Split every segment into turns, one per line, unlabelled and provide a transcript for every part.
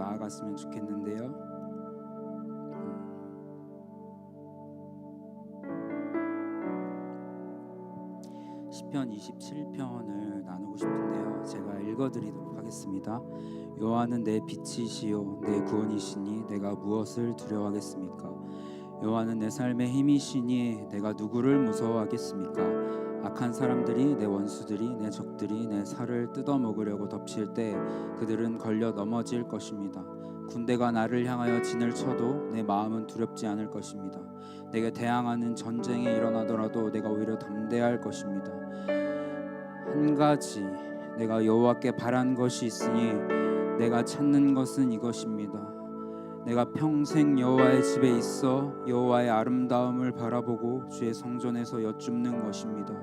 나아갔으면 좋겠는데요. 시편 27편을 나누고 싶은데요. 제가 읽어드리도록 하겠습니다. 여호와는 내 빛이시요 내 구원이시니 내가 무엇을 두려워하겠습니까? 여호와는 내 삶의 힘이시니 내가 누구를 무서워하겠습니까? 악한 사람들이, 내 원수들이, 내 적들이 내 살을 뜯어먹으려고 덮칠 때 그들은 걸려 넘어질 것입니다. 군대가 나를 향하여 진을 쳐도 내 마음은 두렵지 않을 것입니다. 내게 대항하는 전쟁이 일어나더라도 내가 오히려 담대할 것입니다. 한 가지 내가 여호와께 바란 것이 있으니 내가 찾는 것은 이것입니다. 내가 평생 여호와의 집에 있어 여호와의 아름다움을 바라보고 주의 성전에서 여쭙는 것입니다.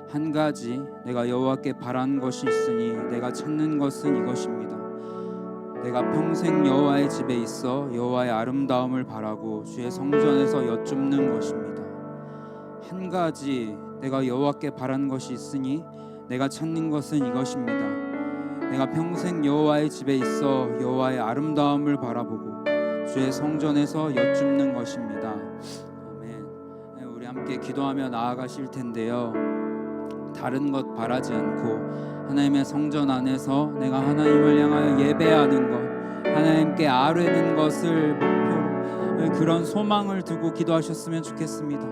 한 가지 내가 여호와께 바란 것이 있으니 내가 찾는 것은 이것입니다. 내가 평생 여호와의 집에 있어 여호와의 아름다움을 바라고 주의 성전에서 여쭙는 것입니다. 한 가지 내가 여호와께 바란 것이 있으니 내가 찾는 것은 이것입니다. 내가 평생 여호와의 집에 있어 여호와의 아름다움을 바라보고 주의 성전에서 여쭙는 것입니다. 아멘. 우리 함께 기도하며 나아가실 텐데요. 다른 것 바라지 않고 하나님의 성전 안에서 내가 하나님을 향하여 예배하는 것, 하나님께 아뢰는 것을 목표로 그런 소망을 두고 기도하셨으면 좋겠습니다.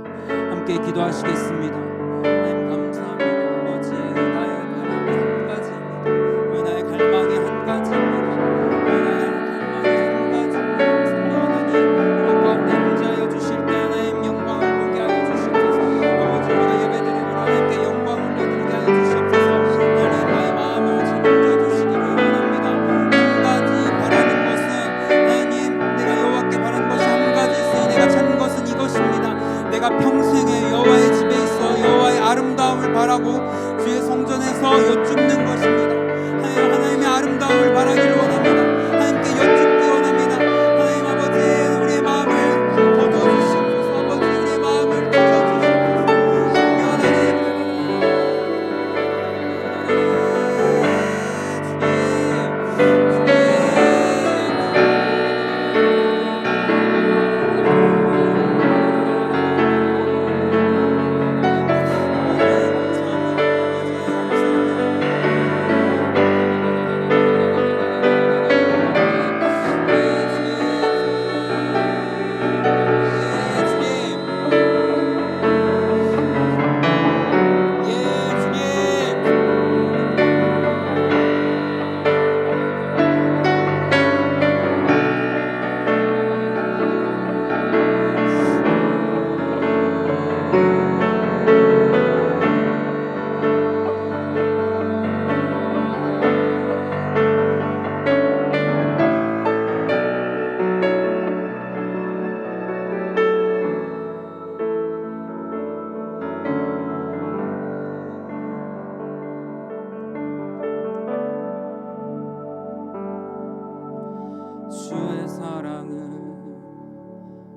함께 기도하시겠습니다. 하나님 감사합니다. 아버지, 나의 바람이 한 가지입니다. 나의 갈망이 한 가지입니다. 나의 갈망이 한 가지입니다. 성령 하나님, 우리 가운데 임재하여 주실 때 하나님 영광을 보게 하여 주시옵소서. 아버지, 우리가 예배드리고 하나님께 영광을 올려드리게 하여 주시옵소서. 하나님, 나의 마음을 찾아 주시기를 원합니다. 한 가지 바라는 것은 하나님, 내가 여호와께 바라는 것이 한 가지 있으니 내가 찾는 것은 이것입니다. 내가 평생에 여호와의 집에 있어 여호와의 아름다움을 바라고 주의 성전에서 여쭙는 것입니다. 하나님의 아름다움을 바라기를 원합니다. 하나님께 여쭙기 원합니다. 하나님 아버지, 우리의 마음을 거둬주시옵소서. 아버지, 우리의 마음을 거둬주시옵소서. 주의 사랑을,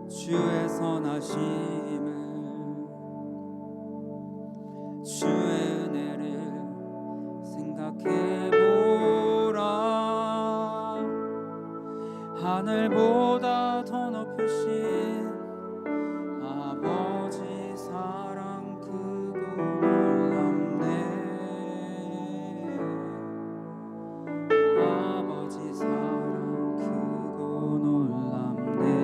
주의 선하심을, 주의 은혜를 생각해보라. 하늘보다 더 높으신 아버지 사랑 크고 놀랍네. 아버지 사랑 크고 놀랍네.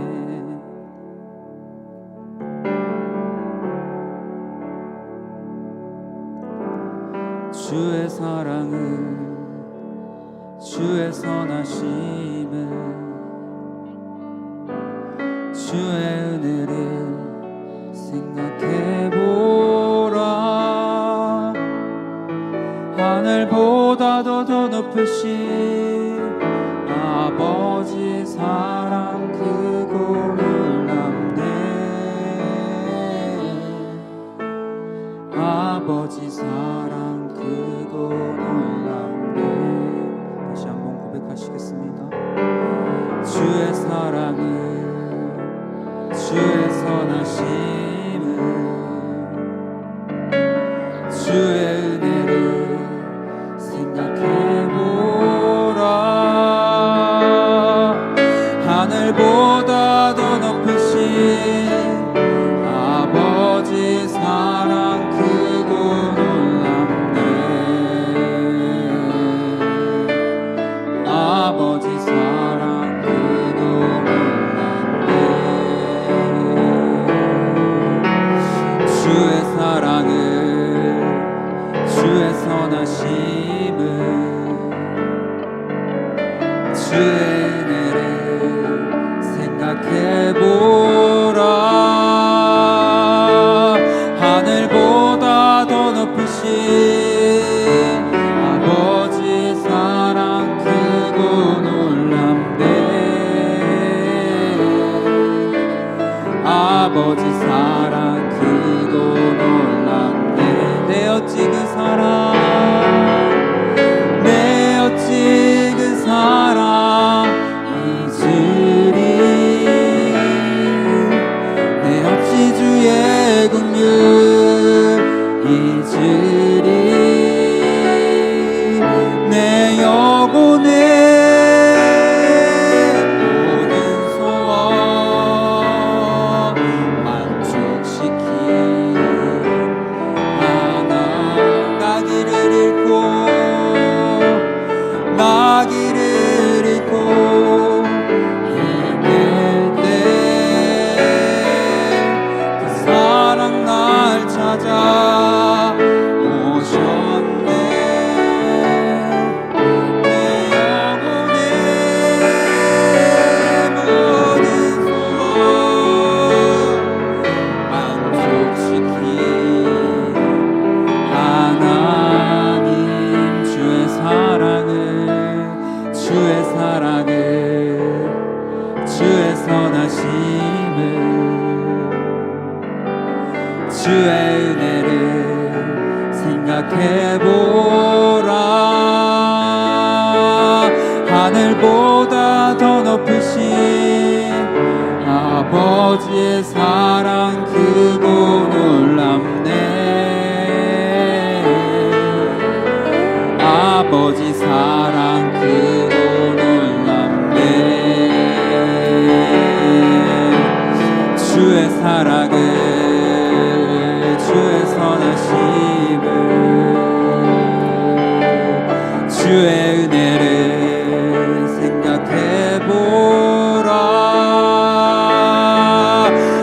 주의 사랑을, 주의 선하심을, 주의 은혜를 생각해보라. 하늘보다도 더 높으신 아버지 사랑 크고 놀랍네. 아버지 사랑 크고 놀랍네. 다시 한번 고백하시겠습니다. 주의 사랑을, 주의 선하심을, 주의 은혜를 생각해보라. 선하심을 주의 은혜를 생각해보라. 하늘보다 더 높으신 아버지 사랑 크고 놀랍네. 아버지 사랑 크고 놀랍네. 내 어찌 그 사랑, 내 어찌 그 사랑 잊으리. 내 어찌 주의 긍휼 잊으리. 내 영혼의 모든 소원 만족시킨 하나. 나 길을 잃고 헤맬 때 그 사랑 날 찾아 오셨네. 내 영혼의 모든 소원 만족시킨 하나님. 주의 사랑을 주의 선하심을 주의 은혜를 생각해보라. 하늘보다 더 높으신 아버지의 사랑 크고 놀랍네. 아버지 사랑 크고 놀랍네. 주의 사랑을 주의 선하심을 주의 은혜를 생각해보라.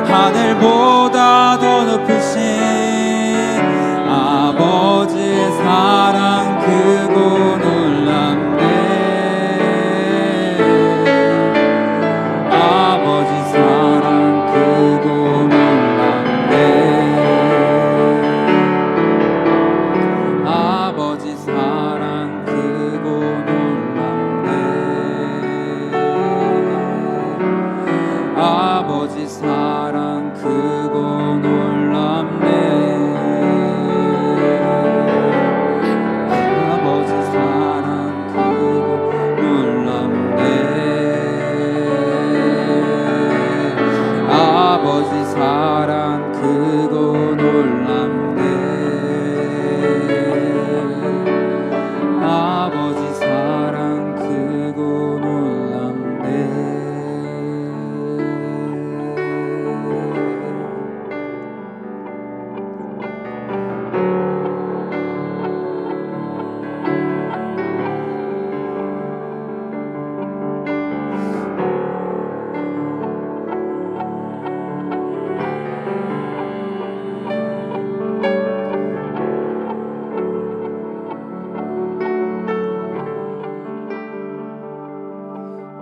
하늘보다 더 높으신 아버지의 사랑 크고 놀랍네. 아버지 사랑 크고 놀랍네. 아버지 사랑 크고 놀랍네. 아버지 사랑 크고 놀랍네. 아버지 사랑 크고 놀랍네. 아버지 사랑 크고 놀랍네. 아버지 사랑 크고 놀랍네.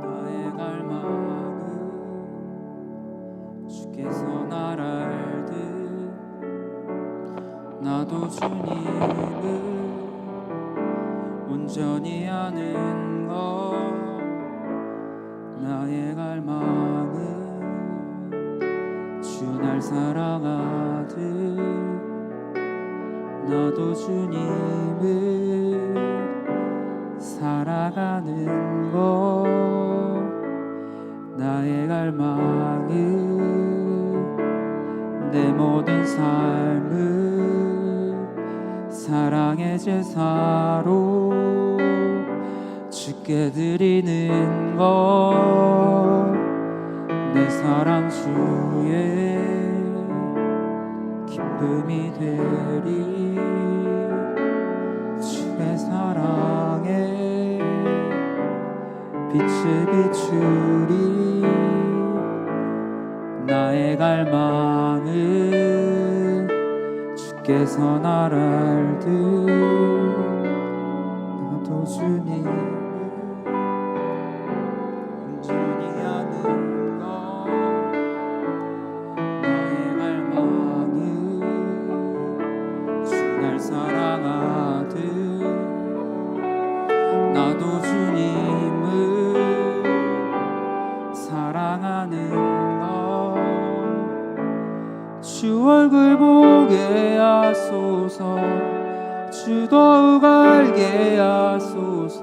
나의 갈망은 주께서 날 알듯 나도 주님을 온전히 아는 것. 나의 갈망은 주 날 사랑하듯 나도 주님을 살아가는 것. 나의 갈망은 내 모든 삶을 사랑의 제사로 주께 드리는 것. 내 사랑 주의 기쁨이 되리. 주의 사랑에 빛을 비추리. 나의 갈망은 주께서 날 알듯 나도 주님을 사랑하는 너 주 얼굴 보게 하소서 주 더욱 알게 하소서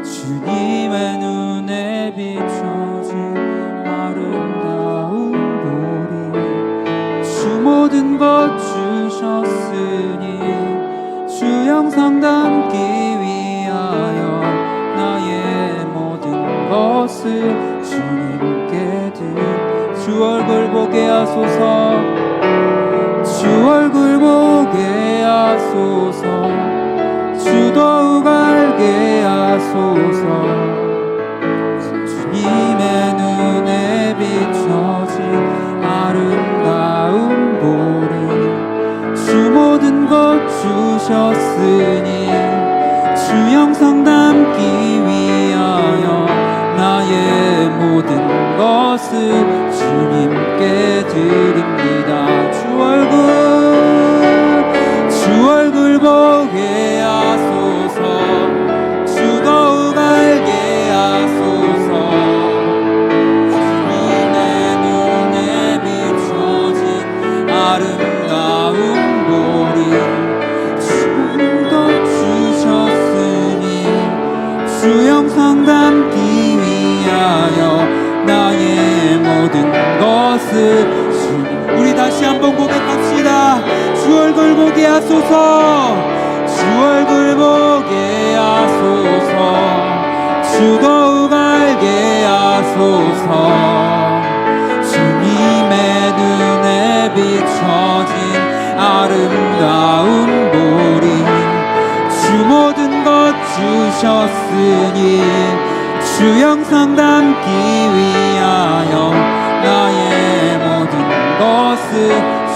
주님의 눈에 비춰진 아름다운 보리 주 모든 것 주셨으니 주 영상 담기 위하여 나의 모든 것을 주님께 주 얼굴 보게 하소서 주 얼굴 보게 하소서 주 더욱 알게 하소서 주님의 눈에 비춰진 아름다운 보리 주 모든 것 주셨으니 주 영상 담기 위하여 나의 모든 것을 주님께 드립니다 주 얼굴 보게 하소서 주 더욱 알게 하소서 주님의 눈에 비춰진 아름다운 보리 주 더 주셨으니 주 영상 담기 위하여 나의 모든 것을 우리 다시 한번 고백합시다 주 얼굴 보게 하소서 주 얼굴 보게 하소서 주 더욱 알게 하소서 주님의 눈에 비춰진 아름다운 보리 주 모든 것 주셨으니 주 영상 담기 위하여 나의 모든 것을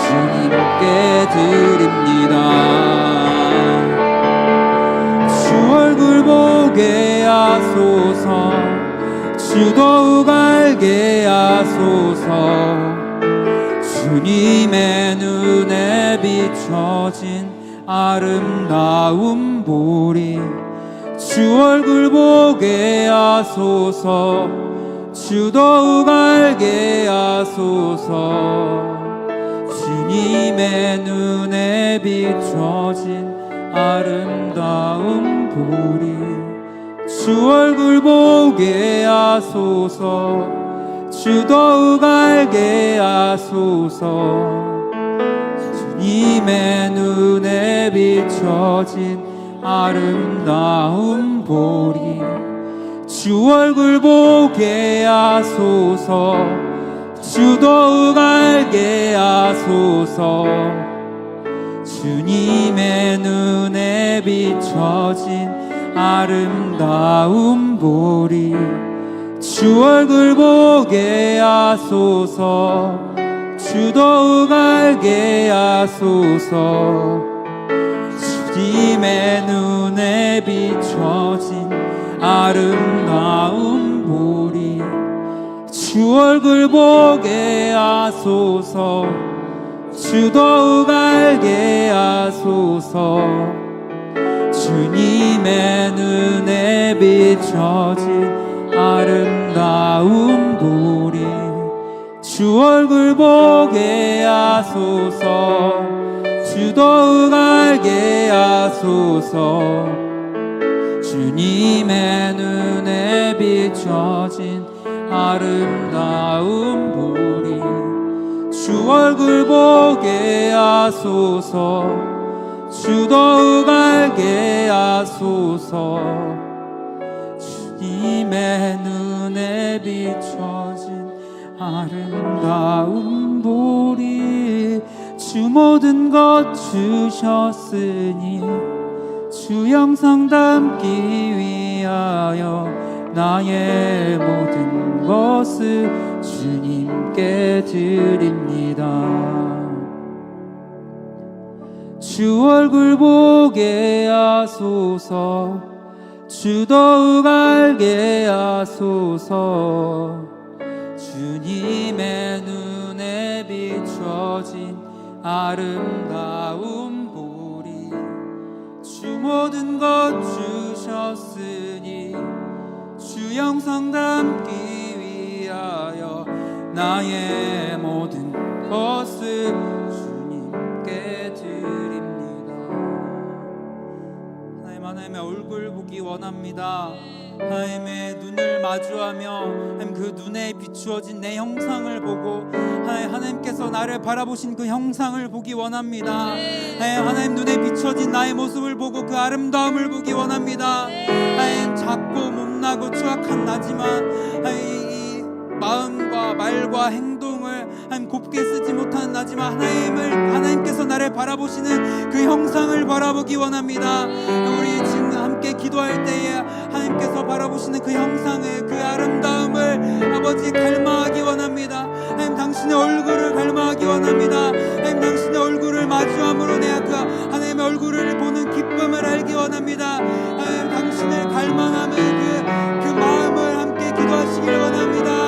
주님께 드립니다 주 얼굴 보게 하소서 주 더욱 알게 하소서 주님의 눈에 비춰진 아름다운 보리 주 얼굴 보게 하소서 주 더욱 알게 하소서 주님의 눈에 비춰진 아름다운 보리 주 얼굴 보게 하소서 주 더욱 알게 하소서 주님의 눈에 비춰진 아름다운 보리 주 얼굴 보게 하소서 주 더욱 알게 하소서 주님의 눈에 비춰진 아름다운 보리 주 얼굴 보게 하소서 주 더욱 알게 하소서 주님의 눈에 비춰진 아름다운 보리 주 얼굴 보게 하소서 주 더욱 알게 하소서 주님의 눈에 비춰진 아름다운 보리 주 얼굴 보게 하소서 주 더욱 알게 하소서 주님의 눈에 비춰진 아름다운 보리 주 얼굴 보게 하소서 주 더욱 알게 하소서 주님의 눈에 비춰진 아름다운 보리 주 모든 것 주셨으니 주 영상 담기 위하여 나의 모든 것을 주님께 드립니다 주 얼굴 보게 하소서 주 더욱 알게 하소서 주님의 눈에 비춰진 아름다운 보리 주 모든 것 주셨으니 주 영상 담기 위하여 나의 모든 것을 주님께 드립니다. 하나님의 얼굴 보기 원합니다. 하나님의 눈을 마주하며 하나님 그 눈에 비추어진 내 형상을 보고 하나님께서 나를 바라보신 그 형상을 보기 원합니다. 하나님 눈에 비추어진 나의 모습을 보고 그 아름다움을 보기 원합니다. 하나님 작고 못나고 추악한 나지만 이 마음과 말과 행동을 하나님 곱게 쓰지 못하는 나지만 하나님께서 나를 바라보시는 그 형상을 바라보기 원합니다. 우리 지금 함께 기도할 때에 하나님께서 바라보시는 그 형상을, 그 아름다움을 아버지 갈망하기 원합니다. 하나님 당신의 얼굴을 갈망하기 원합니다. 하나님 당신의 얼굴을 마주함으로 내가 그 하나님의 얼굴을 보는 기쁨을 알기 원합니다. 하나님 당신을 갈망하는 그 마음을 함께 기도하시길 원합니다.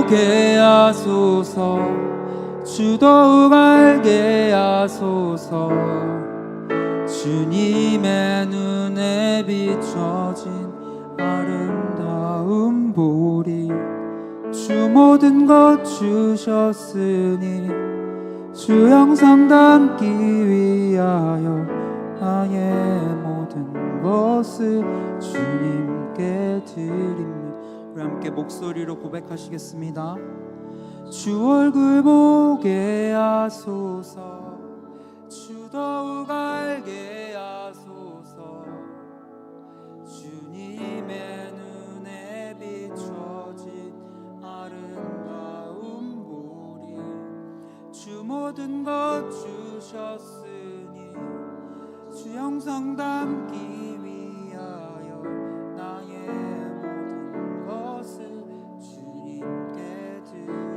보게 하소서. 주 더욱 알게 하소서. 주님의 눈에 비춰진 아름다운 보리. 주 모든 것 주셨으니 주 영상 담기 위하여 나의 모든 것을 주님께 드립니다. 우리 함께 목소리로 고백하시겠습니다. 주 얼굴 보게 하소서. 주 더욱 알게 하소서. 주님의 눈에 비춰진 아름다운 보리. 주 모든 것 주셨으니 주 영상 담기 위하여 나의 모든 것을 주님께 드립니다.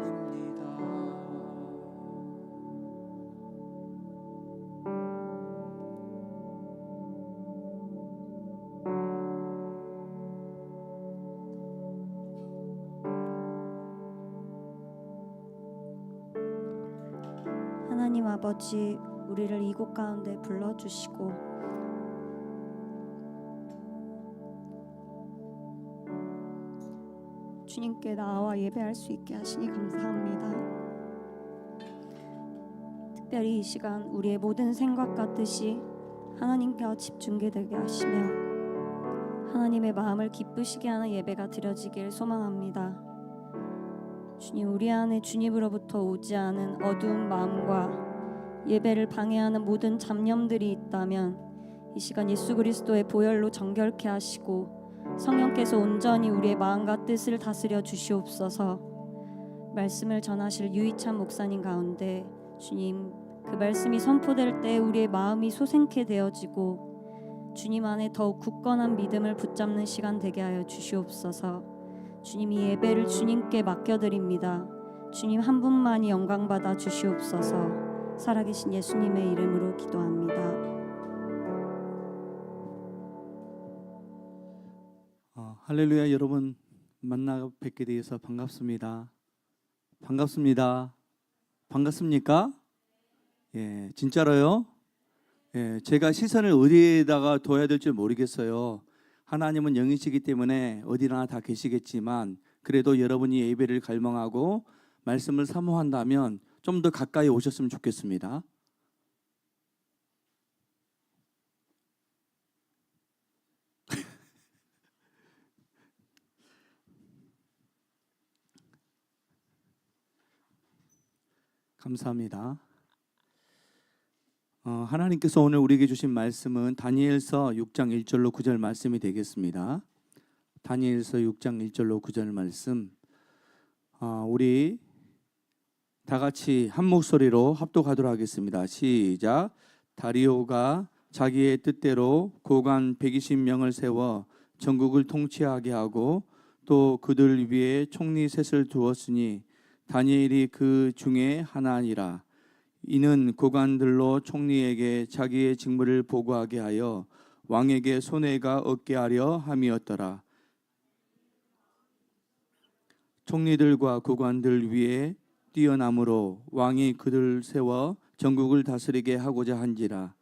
하나님 아버지, 우리를 이곳 가운데 불러주시고 주님께 나와 예배할 수 있게 하시니 감사합니다. 특별히 이 시간 우리의 모든 생각과 뜻이 하나님께 집중되게 하시며 하나님의 마음을 기쁘시게 하는 예배가 드려지길 소망합니다. 주님, 우리 안에 주님으로부터 오지 않은 어두운 마음과 예배를 방해하는 모든 잡념들이 있다면 이 시간 예수 그리스도의 보혈로 정결케 하시고 성령께서 온전히 우리의 마음과 뜻을 다스려 주시옵소서. 말씀을 전하실 유이찬 목사님 가운데 주님, 그 말씀이 선포될 때 우리의 마음이 소생케 되어지고 주님 안에 더욱 굳건한 믿음을 붙잡는 시간 되게 하여 주시옵소서. 주님, 이 예배를 주님께 맡겨드립니다. 주님 한 분만이 영광 받아 주시옵소서. 살아계신 예수님의 이름으로 기도합니다.
할렐루야. 여러분 만나 뵙게 되어서 반갑습니다. 반갑습니다. 반갑습니까? 예, 진짜로요? 예, 제가 시선을 어디에다가 둬야 될지 모르겠어요. 하나님은 영이시기 때문에 어디나 다 계시겠지만 그래도 여러분이 예배를 갈망하고 말씀을 사모한다면 좀 더 가까이 오셨으면 좋겠습니다. 감사합니다. 하나님께서 오늘 우리에게 주신 말씀은 다니엘서 6장 1절로 9절 말씀이 되겠습니다. 다니엘서 6장 1절로 9절 말씀, 우리 다 같이 한 목소리로 합독하도록 하겠습니다. 시작. 다리오가 자기의 뜻대로 고관 120명을 세워 전국을 통치하게 하고 또 그들 위에 총리 셋을 두었으니 다니엘이 그 중에 하나니라. 이는 고관들로 총리에게 자기의 직무를 보고하게 하여 왕에게 손해가 없게 하려 함이었더라. 총리들과 고관들 위에 뛰어남으로 왕이 그들 세워 전국을 다스리게 하고자 한지라.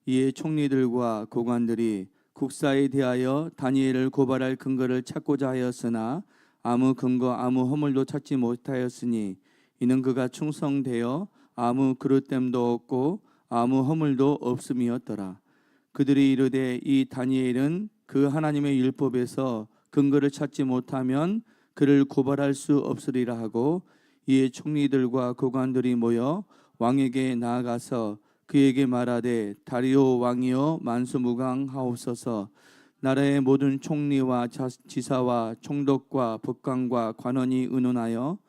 이에 총리들과 고관들이 국사에 대하여 다니엘을 고발할 근거를 찾고자 하였으나 아무 근거 아무 허물도 찾지 못하였으니 이는 그가 충성되어 아무 그릇됨도 없고 아무 허물도 없음이었더라. 그들이 이르되 이 다니엘은 그 하나님의 율법에서 근거를 찾지 못하면 그를 고발할 수 없으리라 하고, 이에 총리들과 고관들이 모여 왕에게 나아가서 그에게 말하되 다리오 왕이여 만수무강하옵소서. 나라의 모든 총리와 지사와 총독과 법관과 관원이 의논하여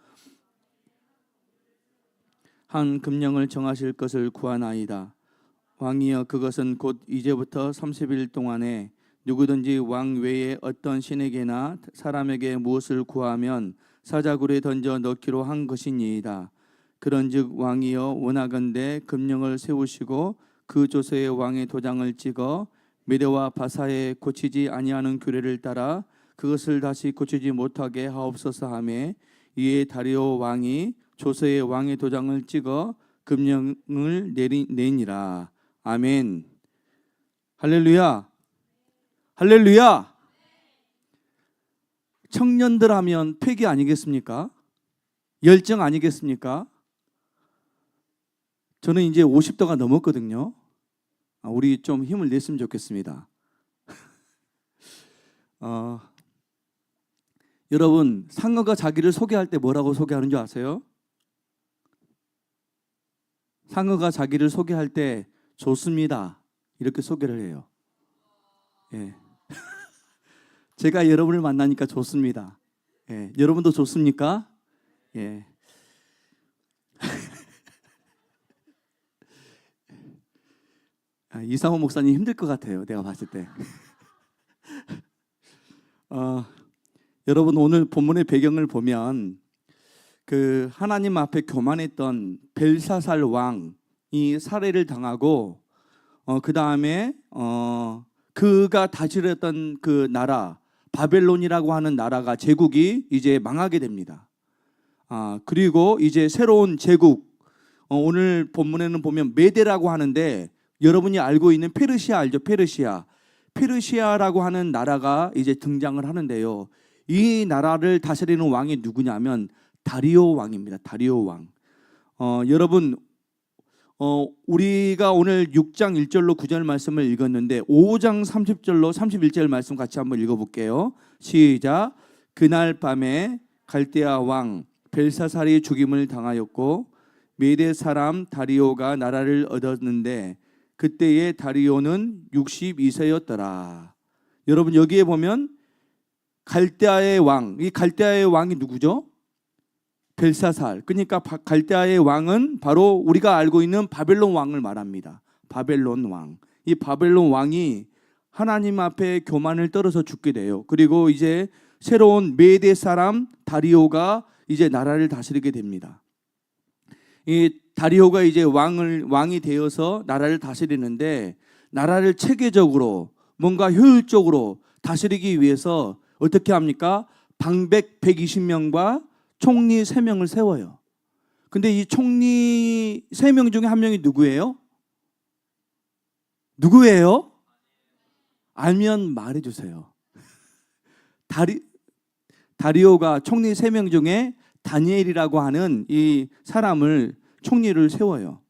한 금령을 정하실 것을 구하나이다. 왕이여 그것은 곧 이제부터 30일 동안에 누구든지 왕 외에 어떤 신에게나 사람에게 무엇을 구하면 사자굴에 던져 넣기로 한 것이니이다. 그런즉 왕이여 원하건대 금령을 세우시고 그 조서에 왕의 도장을 찍어 메대와 바사에 고치지 아니하는 규례를 따라 그것을 다시 고치지 못하게 하옵소서 하매, 이에 다리오 왕이 조서에 왕의 도장을 찍어 금령을 내니라. 아멘. 할렐루야. 할렐루야. 청년들 하면 패기 아니겠습니까? 열정 아니겠습니까? 저는 이제 50도가 넘었거든요. 우리 좀 힘을 냈으면 좋겠습니다. 여러분, 상어가 자기를 소개할 때 뭐라고 소개하는 줄 아세요? 상어가 자기를 소개할 때 좋습니다, 이렇게 소개를 해요. 예. 제가 여러분을 만나니까 좋습니다. 예. 여러분도 좋습니까? 예. 이상호 목사님 힘들 것 같아요, 내가 봤을 때. 여러분, 오늘 본문의 배경을 보면 그 하나님 앞에 교만했던 벨사살 왕이 살해를 당하고 그 다음에 그가 다스렸던 그 나라 바벨론이라고 하는 나라가 제국이 이제 망하게 됩니다. 그리고 이제 새로운 제국, 오늘 본문에는 보면 메대라고 하는데 여러분이 알고 있는 페르시아 알죠? 페르시아라고 하는 나라가 이제 등장을 하는데요. 이 나라를 다스리는 왕이 누구냐면 다리오 왕입니다. 다리오 왕. 여러분, 우리가 오늘 6장 1절로 9절 말씀을 읽었는데 5장 30절로 31절 말씀 같이 한번 읽어볼게요. 시작. 그날 밤에 갈대아 왕 벨사살이 죽임을 당하였고 메대 사람 다리오가 나라를 얻었는데 그때의 다리오는 62세였더라. 여러분 여기에 보면 갈대아의 왕, 이 갈대아의 왕이 누구죠? 벨사살. 그러니까 갈대아의 왕은 바로 우리가 알고 있는 바벨론 왕을 말합니다. 바벨론 왕. 이 바벨론 왕이 하나님 앞에 교만을 떨어서 죽게 돼요. 그리고 이제 새로운 메대 사람 다리오가 이제 나라를 다스리게 됩니다. 이 다리오가 이제 왕이 되어서 나라를 다스리는데 나라를 체계적으로 뭔가 효율적으로 다스리기 위해서 어떻게 합니까? 방백 120명과 총리 3명을 세워요. 근데 이 총리 3명 중에 한 명이 누구예요? 누구예요? 알면 말해 주세요. 다리오가 총리 3명 중에 다니엘이라고 하는 이 사람을 총리를 세워요.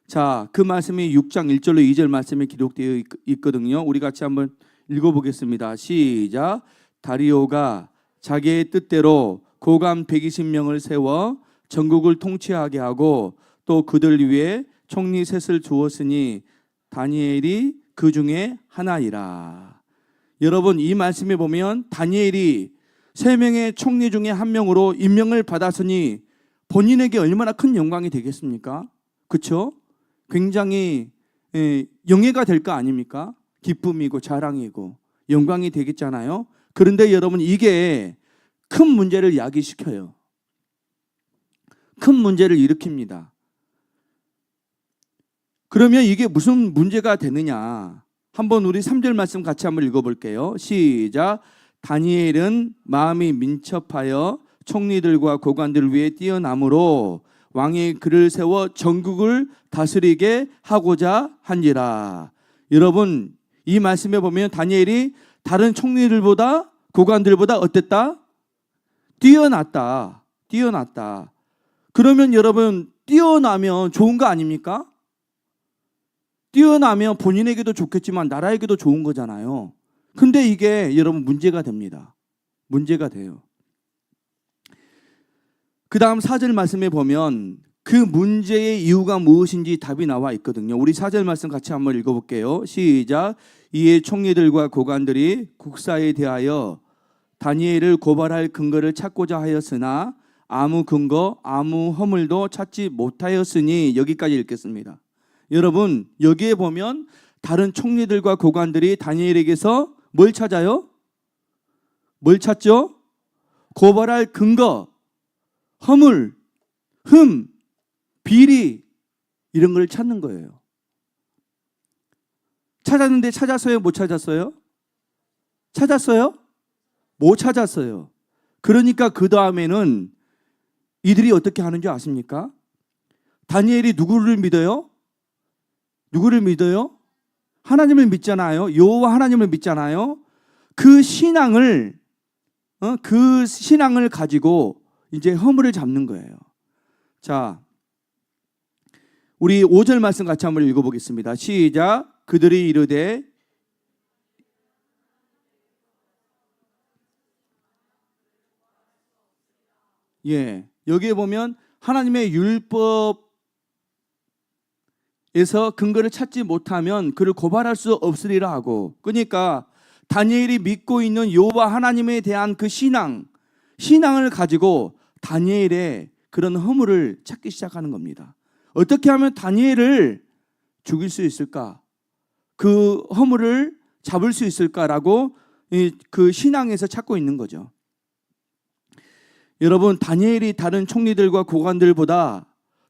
자, 그 말씀이 6장 1절로 2절 말씀에 기록되어 있거든요. 우리 같이 한번 읽어보겠습니다. 시작. 다리오가 자기의 뜻대로 고관 120명을 세워 전국을 통치하게 하고 또 그들 위에 총리 셋을 주었으니 다니엘이 그 중에 하나이라. 여러분 이 말씀에 보면 다니엘이 3명의 총리 중에 한 명으로 임명을 받았으니 본인에게 얼마나 큰 영광이 되겠습니까? 그렇죠? 굉장히 영예가 될 거 아닙니까? 기쁨이고 자랑이고 영광이 되겠잖아요. 그런데 여러분 이게 큰 문제를 야기시켜요. 큰 문제를 일으킵니다. 그러면 이게 무슨 문제가 되느냐? 한번 우리 3절 말씀 같이 한번 읽어볼게요. 시작. 다니엘은 마음이 민첩하여 총리들과 고관들을 위해 뛰어남으로 왕이 그를 세워 전국을 다스리게 하고자 한지라. 여러분 이 말씀에 보면 다니엘이 다른 총리들보다 고관들보다 어땠다? 뛰어났다. 그러면 여러분 뛰어나면 좋은 거 아닙니까? 뛰어나면 본인에게도 좋겠지만 나라에게도 좋은 거잖아요. 근데 이게 여러분 문제가 됩니다. 문제가 돼요. 그 다음 4절 말씀에 보면 그 문제의 이유가 무엇인지 답이 나와 있거든요. 우리 4절 말씀 같이 한번 읽어볼게요. 시작. 이에 총리들과 고관들이 국사에 대하여 다니엘을 고발할 근거를 찾고자 하였으나 아무 근거, 아무 허물도 찾지 못하였으니. 여기까지 읽겠습니다. 여러분 여기에 보면 다른 총리들과 고관들이 다니엘에게서 뭘 찾아요? 뭘 찾죠? 고발할 근거, 허물, 흠, 비리 이런 걸 찾는 거예요. 찾았는데 찾았어요? 못 찾았어요? 찾았어요? 못 찾았어요. 그러니까 그 다음에는 이들이 어떻게 하는 줄 아십니까? 다니엘이 누구를 믿어요? 누구를 믿어요? 하나님을 믿잖아요. 여호와 하나님을 믿잖아요. 그 신앙을 가지고 이제 허물을 잡는 거예요. 자, 우리 5절 말씀 같이 한번 읽어보겠습니다. 시작. 그들이 이르되 여기에 보면 하나님의 율법에서 근거를 찾지 못하면 그를 고발할 수 없으리라 하고, 그러니까 다니엘이 믿고 있는 여호와 하나님에 대한 그 신앙을 가지고 다니엘의 그런 허물을 찾기 시작하는 겁니다. 어떻게 하면 다니엘을 죽일 수 있을까? 그 허물을 잡을 수 있을까라고 그 신앙에서 찾고 있는 거죠. 여러분 다니엘이 다른 총리들과 고관들보다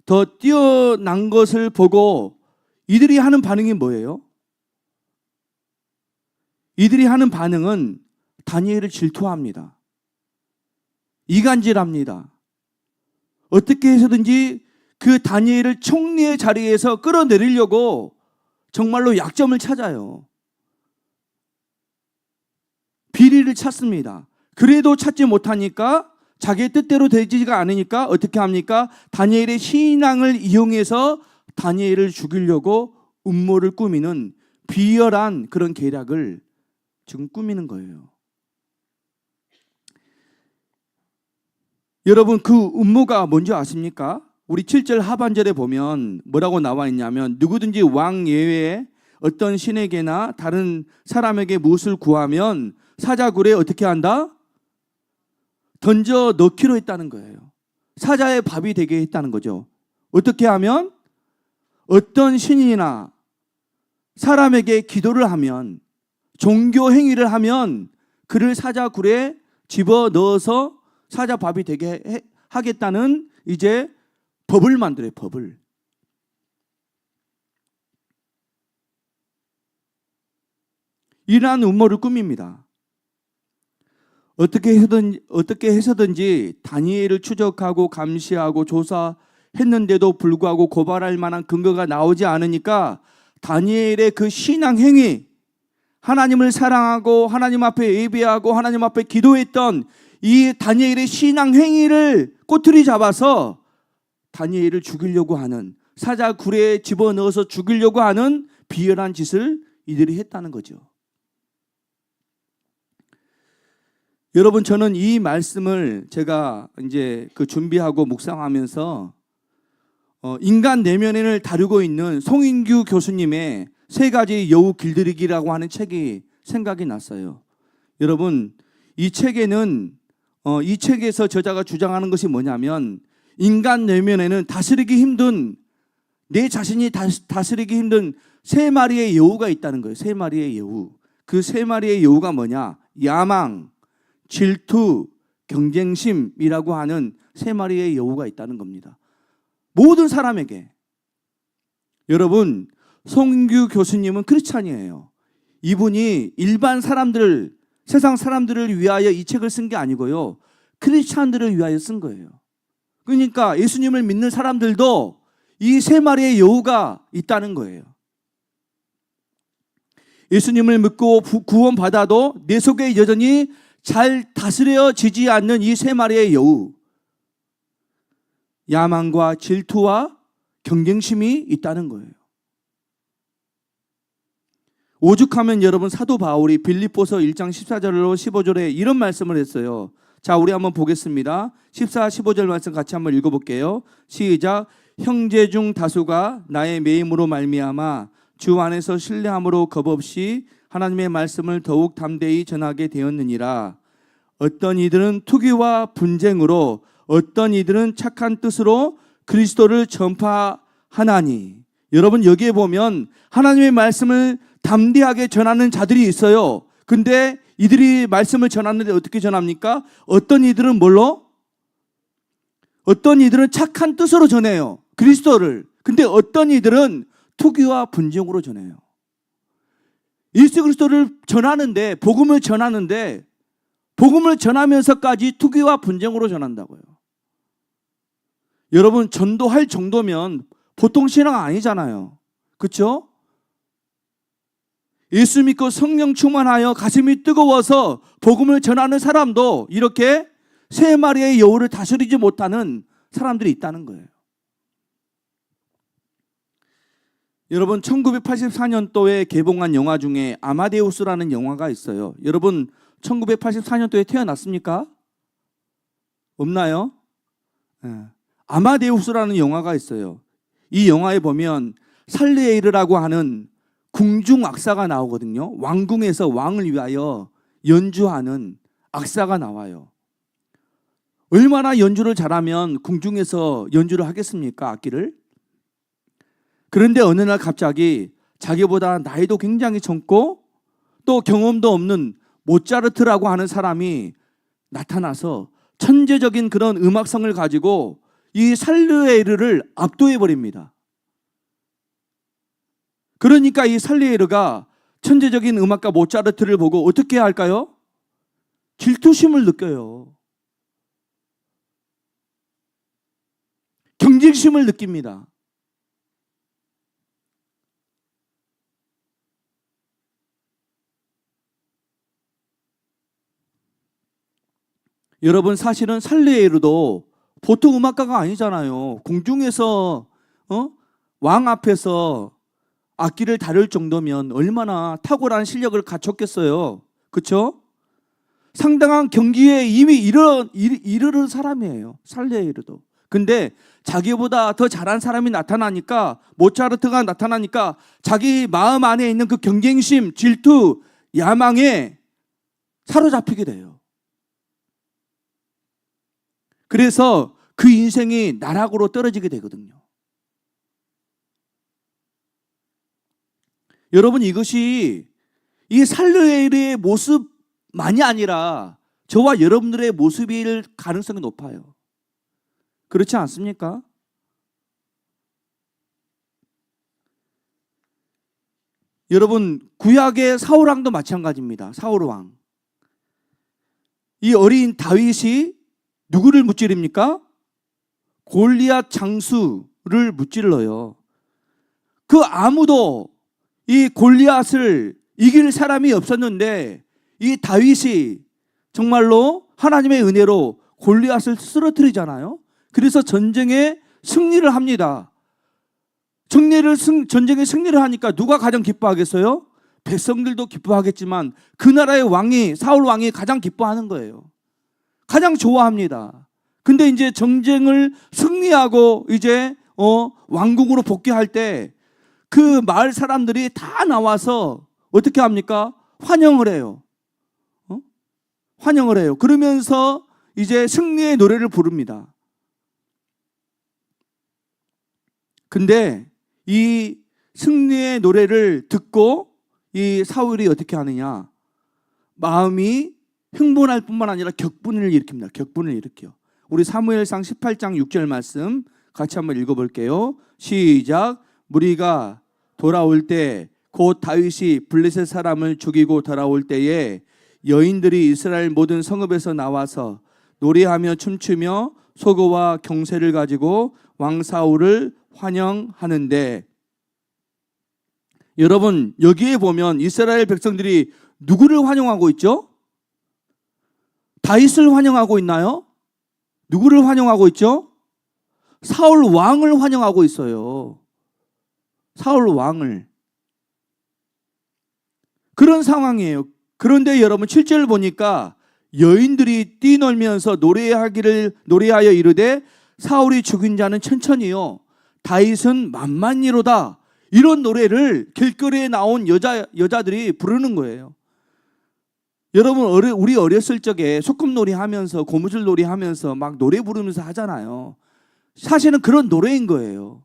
더 뛰어난 것을 보고 이들이 하는 반응이 뭐예요? 이들이 하는 반응은 다니엘을 질투합니다. 이간질합니다. 어떻게 해서든지 그 다니엘을 총리의 자리에서 끌어내리려고 정말로 약점을 찾아요. 비리를 찾습니다. 그래도 찾지 못하니까 자기의 뜻대로 되지가 않으니까 어떻게 합니까? 다니엘의 신앙을 이용해서 다니엘을 죽이려고 음모를 꾸미는 비열한 그런 계략을 지금 꾸미는 거예요. 여러분, 그 음모가 뭔지 아십니까? 우리 7절 하반절에 보면 뭐라고 나와 있냐면, 누구든지 왕 예외에 어떤 신에게나 다른 사람에게 무엇을 구하면 사자굴에 어떻게 한다? 던져 넣기로 했다는 거예요. 사자의 밥이 되게 했다는 거죠. 어떻게 하면? 어떤 신이나 사람에게 기도를 하면, 종교 행위를 하면 그를 사자굴에 집어넣어서 사자밥이 되게 하겠다는 이제 법을 만들어요. 법을. 이러한 음모를 꾸밉니다. 어떻게 해서든지 다니엘을 추적하고 감시하고 조사했는데도 불구하고 고발할 만한 근거가 나오지 않으니까 다니엘의 그 신앙 행위, 하나님을 사랑하고 하나님 앞에 예배하고 하나님 앞에 기도했던 이 다니엘의 신앙 행위를 꼬투리 잡아서 다니엘을 죽이려고 하는, 사자굴에 집어넣어서 죽이려고 하는 비열한 짓을 이들이 했다는 거죠. 여러분, 저는 이 말씀을 제가 이제 그 준비하고 묵상하면서 인간 내면을 다루고 있는 송인규 교수님의 3가지 여우 길들이기라고 하는 책이 생각이 났어요. 여러분, 이 책에는 이 책에서 저자가 주장하는 것이 뭐냐면, 인간 내면에는 다스리기 힘든, 내 자신이 다스리기 힘든 3마리의 여우가 있다는 거예요. 3마리의 여우. 그 3마리의 여우가 뭐냐? 야망, 질투, 경쟁심이라고 하는 3마리의 여우가 있다는 겁니다. 모든 사람에게. 여러분, 송인규 교수님은 크리스찬이에요. 이분이 일반 사람들, 세상 사람들을 위하여 이 책을 쓴 게 아니고요, 크리스찬들을 위하여 쓴 거예요. 그러니까 예수님을 믿는 사람들도 이 3마리의 여우가 있다는 거예요. 예수님을 믿고 구원받아도 내 속에 여전히 잘 다스려지지 않는 이 3마리의 여우, 야망과 질투와 경쟁심이 있다는 거예요. 오죽하면 여러분, 사도 바울이 빌립보서 1장 14절로 15절에 이런 말씀을 했어요. 자, 우리 한번 보겠습니다. 14, 15절 말씀 같이 한번 읽어볼게요. 시작. 형제 중 다수가 나의 매임으로 말미암아 주 안에서 신뢰함으로 겁없이 하나님의 말씀을 더욱 담대히 전하게 되었느니라. 어떤 이들은 투기와 분쟁으로, 어떤 이들은 착한 뜻으로 그리스도를 전파하나니. 여러분, 여기에 보면 하나님의 말씀을 담대하게 전하는 자들이 있어요. 근데 이들이 말씀을 전하는데 어떻게 전합니까? 어떤 이들은 뭘로? 어떤 이들은 착한 뜻으로 전해요, 그리스도를. 근데 어떤 이들은 투기와 분쟁으로 전해요. 예수 그리스도를 전하는데, 복음을 전하는데, 복음을 전하면서까지 투기와 분쟁으로 전한다고요. 여러분, 전도할 정도면 보통 신앙 아니잖아요. 그렇죠? 예수 믿고 성령 충만하여 가슴이 뜨거워서 복음을 전하는 사람도 이렇게 3마리의 여우를 다스리지 못하는 사람들이 있다는 거예요. 여러분, 1984년도에 개봉한 영화 중에 아마데우스라는 영화가 있어요. 여러분, 1984년도에 태어났습니까? 없나요? 네. 아마데우스라는 영화가 있어요. 이 영화에 보면 살리에이르라고 하는 궁중 악사가 나오거든요. 왕궁에서 왕을 위하여 연주하는 악사가 나와요. 얼마나 연주를 잘하면 궁중에서 연주를 하겠습니까? 악기를. 그런데 어느 날 갑자기 자기보다 나이도 굉장히 젊고 또 경험도 없는 모차르트라고 하는 사람이 나타나서 천재적인 그런 음악성을 가지고 이 살리에르를 압도해 버립니다. 그러니까 이 살리에르가 천재적인 음악가 모차르트를 보고 어떻게 할까요? 질투심을 느껴요. 경쟁심을 느낍니다. 여러분, 사실은 살리에르도 보통 음악가가 아니잖아요. 궁중에서 왕 앞에서 악기를 다룰 정도면 얼마나 탁월한 실력을 갖췄겠어요. 그렇죠? 상당한 경지에 이미 이르는 사람이에요. 살레이르도. 근데 자기보다 더 잘한 사람이 나타나니까, 모차르트가 나타나니까 자기 마음 안에 있는 그 경쟁심, 질투, 야망에 사로잡히게 돼요. 그래서 그 인생이 나락으로 떨어지게 되거든요. 여러분, 이것이 이 살레이르의 모습만이 아니라 저와 여러분들의 모습일 가능성이 높아요. 그렇지 않습니까? 여러분, 구약의 사울왕도 마찬가지입니다. 사울왕. 이 어린 다윗이 누구를 무찌릅니까? 골리앗 장수를 무찔러요. 그 아무도 이 골리앗을 이길 사람이 없었는데 이 다윗이 정말로 하나님의 은혜로 골리앗을 쓰러뜨리잖아요. 그래서 전쟁에 승리를 합니다. 전쟁에 승리를 하니까 누가 가장 기뻐하겠어요? 백성들도 기뻐하겠지만 그 나라의 왕이, 사울 왕이 가장 기뻐하는 거예요. 가장 좋아합니다. 근데 이제 전쟁을 승리하고 이제 왕궁으로 복귀할 때 그 마을 사람들이 다 나와서 어떻게 합니까? 환영을 해요. 환영을 해요. 그러면서 이제 승리의 노래를 부릅니다. 근데 이 승리의 노래를 듣고 이 사울이 어떻게 하느냐? 마음이 흥분할 뿐만 아니라 격분을 일으킵니다. 격분을 일으켜요. 우리 사무엘상 18장 6절 말씀 같이 한번 읽어볼게요. 시작. 무리가 돌아올 때 곧 다윗이 블레셋 사람을 죽이고 돌아올 때에 여인들이 이스라엘 모든 성읍에서 나와서 노래하며 춤추며 소고와 경세를 가지고 왕 사울을 환영하는데, 여러분 여기에 보면 이스라엘 백성들이 누구를 환영하고 있죠? 다윗을 환영하고 있나요? 누구를 환영하고 있죠? 사울 왕을 환영하고 있어요. 사울 왕을. 그런 상황이에요. 그런데 여러분 7절 보니까 여인들이 뛰놀면서 노래하여 이르되 사울이 죽인 자는 천천히요 다윗은 만만히로다. 이런 노래를 길거리에 나온 여자들이 부르는 거예요. 여러분, 우리 어렸을 적에 소꿉놀이 하면서 고무줄 놀이 하면서 막 노래 부르면서 하잖아요. 사실은 그런 노래인 거예요.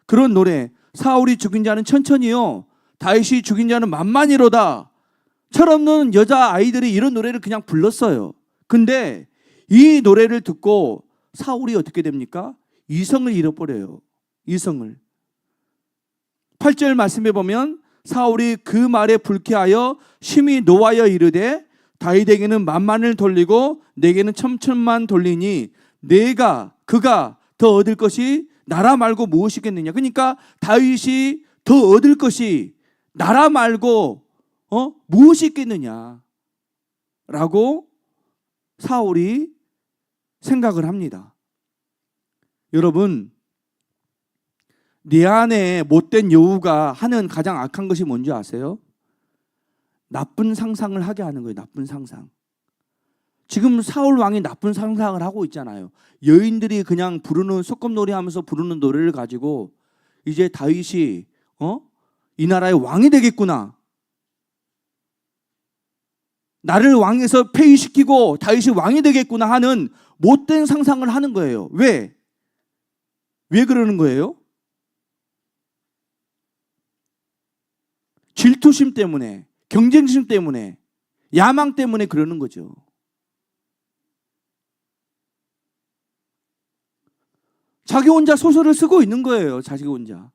그런 노래. 사울이 죽인 자는 천천히요 다윗이 죽인 자는 만만히로다. 철없는 여자 아이들이 이런 노래를 그냥 불렀어요. 근데 이 노래를 듣고 사울이 어떻게 됩니까? 이성을 잃어버려요. 이성을. 8절 말씀에 보면 사울이 그 말에 불쾌하여 심히 노하여 이르되 다윗에게는 만만을 돌리고 내게는 천천만 돌리니 그가 더 얻을 것이 나라 말고 무엇이겠느냐. 그러니까 다윗이 더 얻을 것이 나라 말고 무엇이 있겠느냐 라고 사울이 생각을 합니다. 여러분, 내 안에 못된 여우가 하는 가장 악한 것이 뭔지 아세요? 나쁜 상상을 하게 하는 거예요. 나쁜 상상. 지금 사울 왕이 나쁜 상상을 하고 있잖아요. 여인들이 그냥 부르는 소꿉놀이 하면서 부르는 노래를 가지고 이제 다윗이 이 나라의 왕이 되겠구나. 나를 왕에서 폐위시키고 다윗이 왕이 되겠구나 하는 못된 상상을 하는 거예요. 왜? 왜 그러는 거예요? 질투심 때문에, 경쟁심 때문에, 야망 때문에 그러는 거죠. 자기 혼자 소설을 쓰고 있는 거예요. 자기 혼자.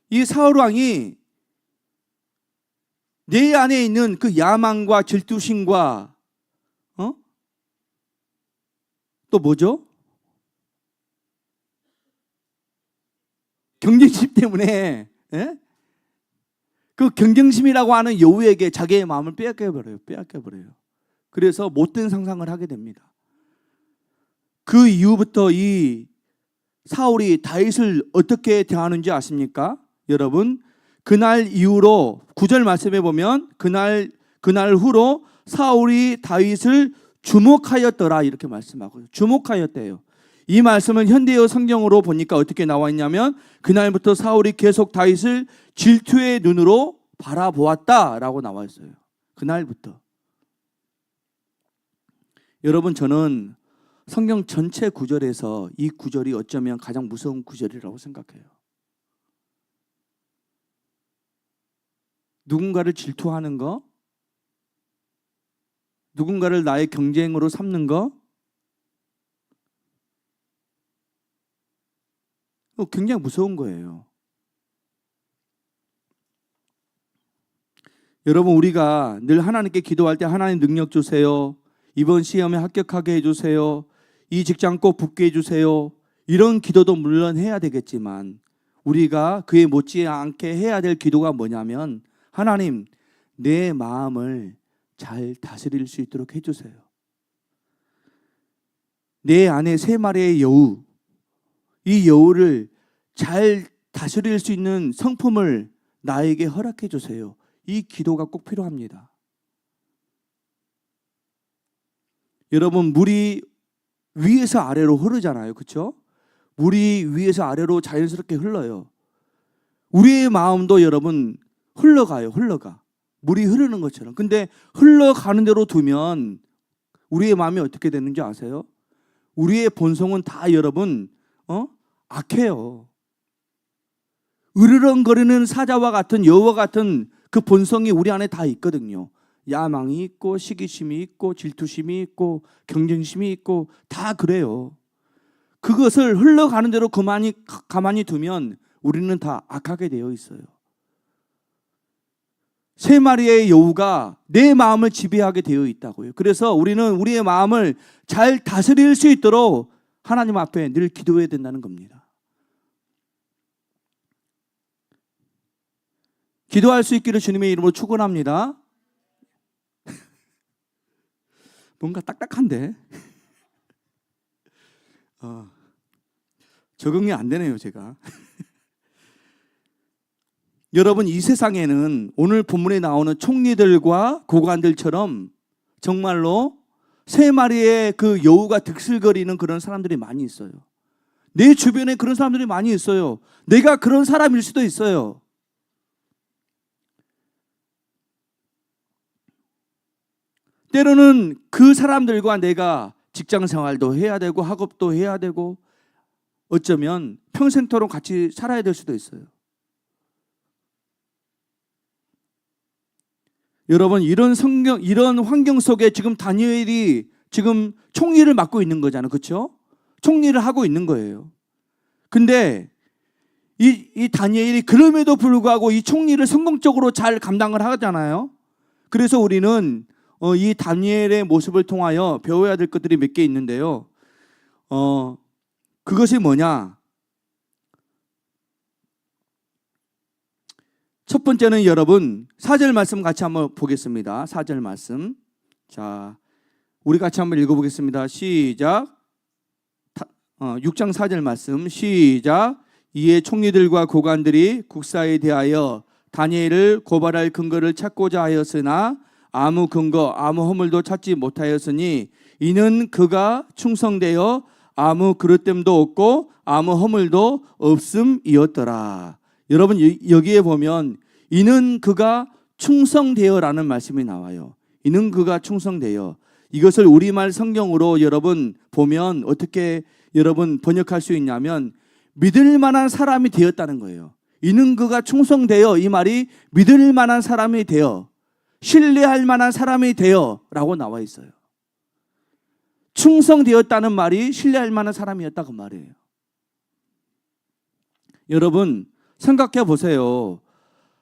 이 사울 왕이 내 안에 있는 그 야망과 질투심과 또 뭐죠? 경쟁심 때문에 그 경쟁심이라고 하는 여우에게 자기의 마음을 빼앗겨버려요. 그래서 못된 상상을 하게 됩니다. 그 이후부터 이 사울이 다윗을 어떻게 대하는지 아십니까? 여러분, 그날 이후로 9절 말씀에 보면 그날 후로 사울이 다윗을 주목하였더라 이렇게 말씀하고요. 주목하였대요. 이 말씀을 현대어 성경으로 보니까 어떻게 나와 있냐면 그날부터 사울이 계속 다윗을 질투의 눈으로 바라보았다라고 나와 있어요. 그날부터. 여러분, 저는 성경 전체 구절에서 이 구절이 어쩌면 가장 무서운 구절이라고 생각해요. 누군가를 질투하는 거, 누군가를 나의 경쟁으로 삼는 거, 굉장히 무서운 거예요. 여러분, 우리가 늘 하나님께 기도할 때 하나님 능력 주세요. 이번 시험에 합격하게 해주세요. 이 직장 꼭 붙게 해주세요. 이런 기도도 물론 해야 되겠지만 우리가 그에 못지않게 해야 될 기도가 뭐냐면 하나님, 내 마음을 잘 다스릴 수 있도록 해주세요. 내 안에 3마리의 여우, 이 여우를 잘 다스릴 수 있는 성품을 나에게 허락해 주세요. 이 기도가 꼭 필요합니다. 여러분, 물이 위에서 아래로 흐르잖아요. 그렇죠? 물이 위에서 아래로 자연스럽게 흘러요. 우리의 마음도 여러분 흘러가요. 흘러가. 물이 흐르는 것처럼. 근데 흘러가는 대로 두면 우리의 마음이 어떻게 되는지 아세요? 우리의 본성은 다 여러분 악해요. 으르렁거리는 사자와 같은 여우와 같은 그 본성이 우리 안에 다 있거든요. 야망이 있고 시기심이 있고 질투심이 있고 경쟁심이 있고 다 그래요. 그것을 흘러가는 대로 가만히 두면 우리는 다 악하게 되어 있어요. 3마리의 여우가 내 마음을 지배하게 되어 있다고요. 그래서 우리는 우리의 마음을 잘 다스릴 수 있도록 하나님 앞에 늘 기도해야 된다는 겁니다. 기도할 수 있기를 주님의 이름으로 축원합니다. 뭔가 딱딱한데 적응이 안 되네요, 제가. 여러분, 이 세상에는 오늘 본문에 나오는 총리들과 고관들처럼 정말로 3마리의 그 여우가 득실거리는 그런 사람들이 많이 있어요. 내 주변에 그런 사람들이 많이 있어요. 내가 그런 사람일 수도 있어요. 때로는 그 사람들과 내가 직장 생활도 해야 되고 학업도 해야 되고 어쩌면 평생토록 같이 살아야 될 수도 있어요. 여러분, 이런 환경 속에 지금 다니엘이 지금 총리를 맡고 있는 거잖아요. 그렇죠? 총리를 하고 있는 거예요. 근데 이 다니엘이 그럼에도 불구하고 이 총리를 성공적으로 잘 감당을 하잖아요. 그래서 우리는 이 다니엘의 모습을 통하여 배워야 될 것들이 몇 개 있는데요. 그것이 뭐냐? 첫 번째는 여러분 4절 말씀 같이 한번 보겠습니다. 4절 말씀. 자, 우리 같이 한번 읽어보겠습니다. 시작. 6장 4절 말씀 시작. 이에 총리들과 고관들이 국사에 대하여 다니엘을 고발할 근거를 찾고자 하였으나 아무 근거 아무 허물도 찾지 못하였으니 이는 그가 충성되어 아무 그릇됨도 없고 아무 허물도 없음이었더라. 여러분, 여기에 보면 이는 그가 충성되어라는 말씀이 나와요. 이는 그가 충성되어. 이것을 우리말 성경으로 여러분 보면 어떻게 여러분 번역할 수 있냐면 믿을 만한 사람이 되었다는 거예요. 이는 그가 충성되어, 이 말이 믿을 만한 사람이 되어, 신뢰할 만한 사람이 되어 라고 나와 있어요. 충성되었다는 말이 신뢰할 만한 사람이었다 그 말이에요. 여러분 생각해 보세요.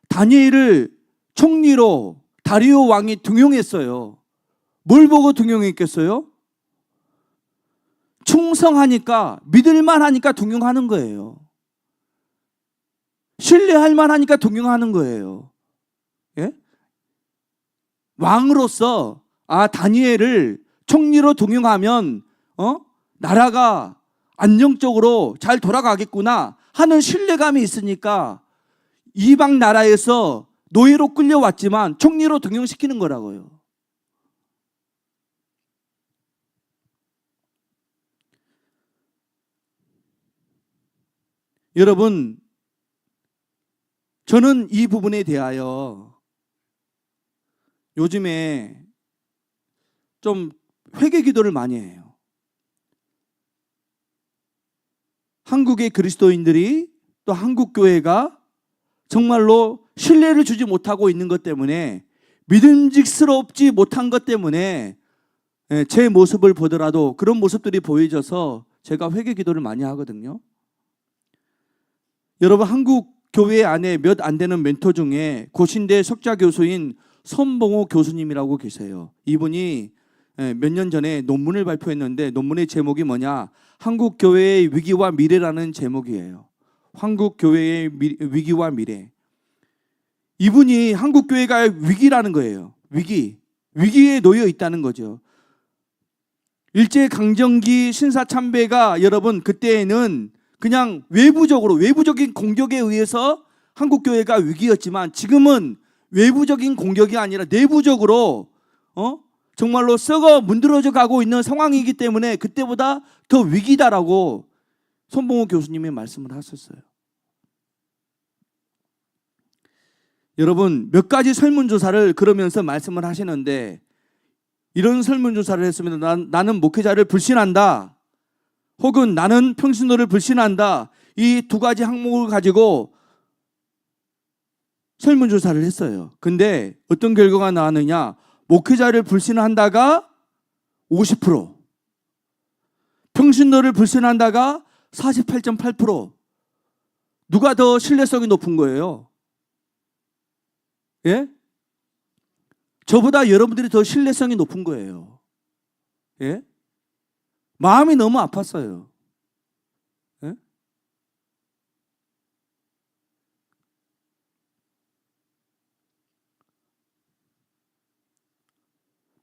다니엘을 총리로 다리오 왕이 등용했어요. 뭘 보고 등용했겠어요? 충성하니까, 믿을만 하니까 등용하는 거예요. 신뢰할 만하니까 등용하는 거예요. 예? 왕으로서 다니엘을 총리로 등용하면 나라가 안정적으로 잘 돌아가겠구나 하는 신뢰감이 있으니까 이방 나라에서 노예로 끌려왔지만 총리로 등용시키는 거라고요. 여러분, 저는 이 부분에 대하여 요즘에 좀 회개 기도를 많이 해요. 한국의 그리스도인들이 또 한국 교회가 정말로 신뢰를 주지 못하고 있는 것 때문에, 믿음직스럽지 못한 것 때문에 제 모습을 보더라도 그런 모습들이 보여져서 제가 회개 기도를 많이 하거든요. 여러분, 한국 교회 안에 몇 안 되는 멘토 중에 고신대 석좌 교수인 손봉호 교수님이라고 계세요. 이분이 몇 년 전에 논문을 발표했는데 논문의 제목이 뭐냐? 한국 교회의 위기와 미래라는 제목이에요. 한국 교회의 위기와 미래. 이분이 한국 교회가 위기라는 거예요. 위기에 놓여 있다는 거죠. 일제 강점기 신사 참배가 여러분 그때에는 그냥 외부적인 공격에 의해서 한국 교회가 위기였지만, 지금은 외부적인 공격이 아니라 내부적으로 정말로 썩어 문드러져 가고 있는 상황이기 때문에 그때보다 더 위기다라고 손봉호 교수님이 말씀을 하셨어요. 여러분, 몇 가지 설문조사를 그러면서 말씀을 하시는데, 이런 설문조사를 했으면 나는 목회자를 불신한다, 혹은 나는 평신도를 불신한다, 이 두 가지 항목을 가지고 설문조사를 했어요. 근데 어떤 결과가 나왔느냐? 목회자를 불신한다가 50%, 평신도를 불신한다가 48.8%. 누가 더 신뢰성이 높은 거예요? 예? 저보다 여러분들이 더 신뢰성이 높은 거예요. 예? 마음이 너무 아팠어요. 예?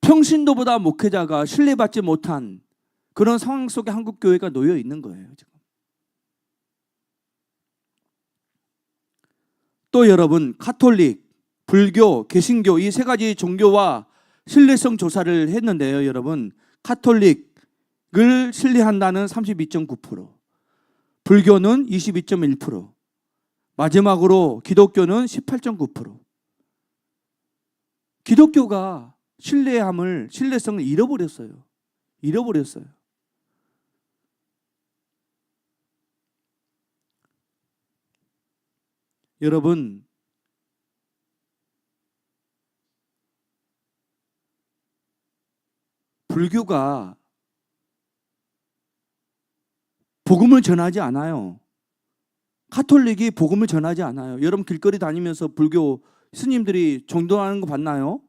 평신도보다 목회자가 신뢰받지 못한 그런 상황 속에 한국 교회가 놓여 있는 거예요, 지금. 또 여러분, 카톨릭, 불교, 개신교 이 세 가지 종교와 신뢰성 조사를 했는데요, 여러분. 카톨릭을 신뢰한다는 32.9%, 불교는 22.1%, 마지막으로 기독교는 18.9%. 기독교가 신뢰성을 잃어버렸어요. 여러분, 불교가 복음을 전하지 않아요. 카톨릭이 복음을 전하지 않아요. 여러분 길거리 다니면서 불교 스님들이 전도하는 거 봤나요?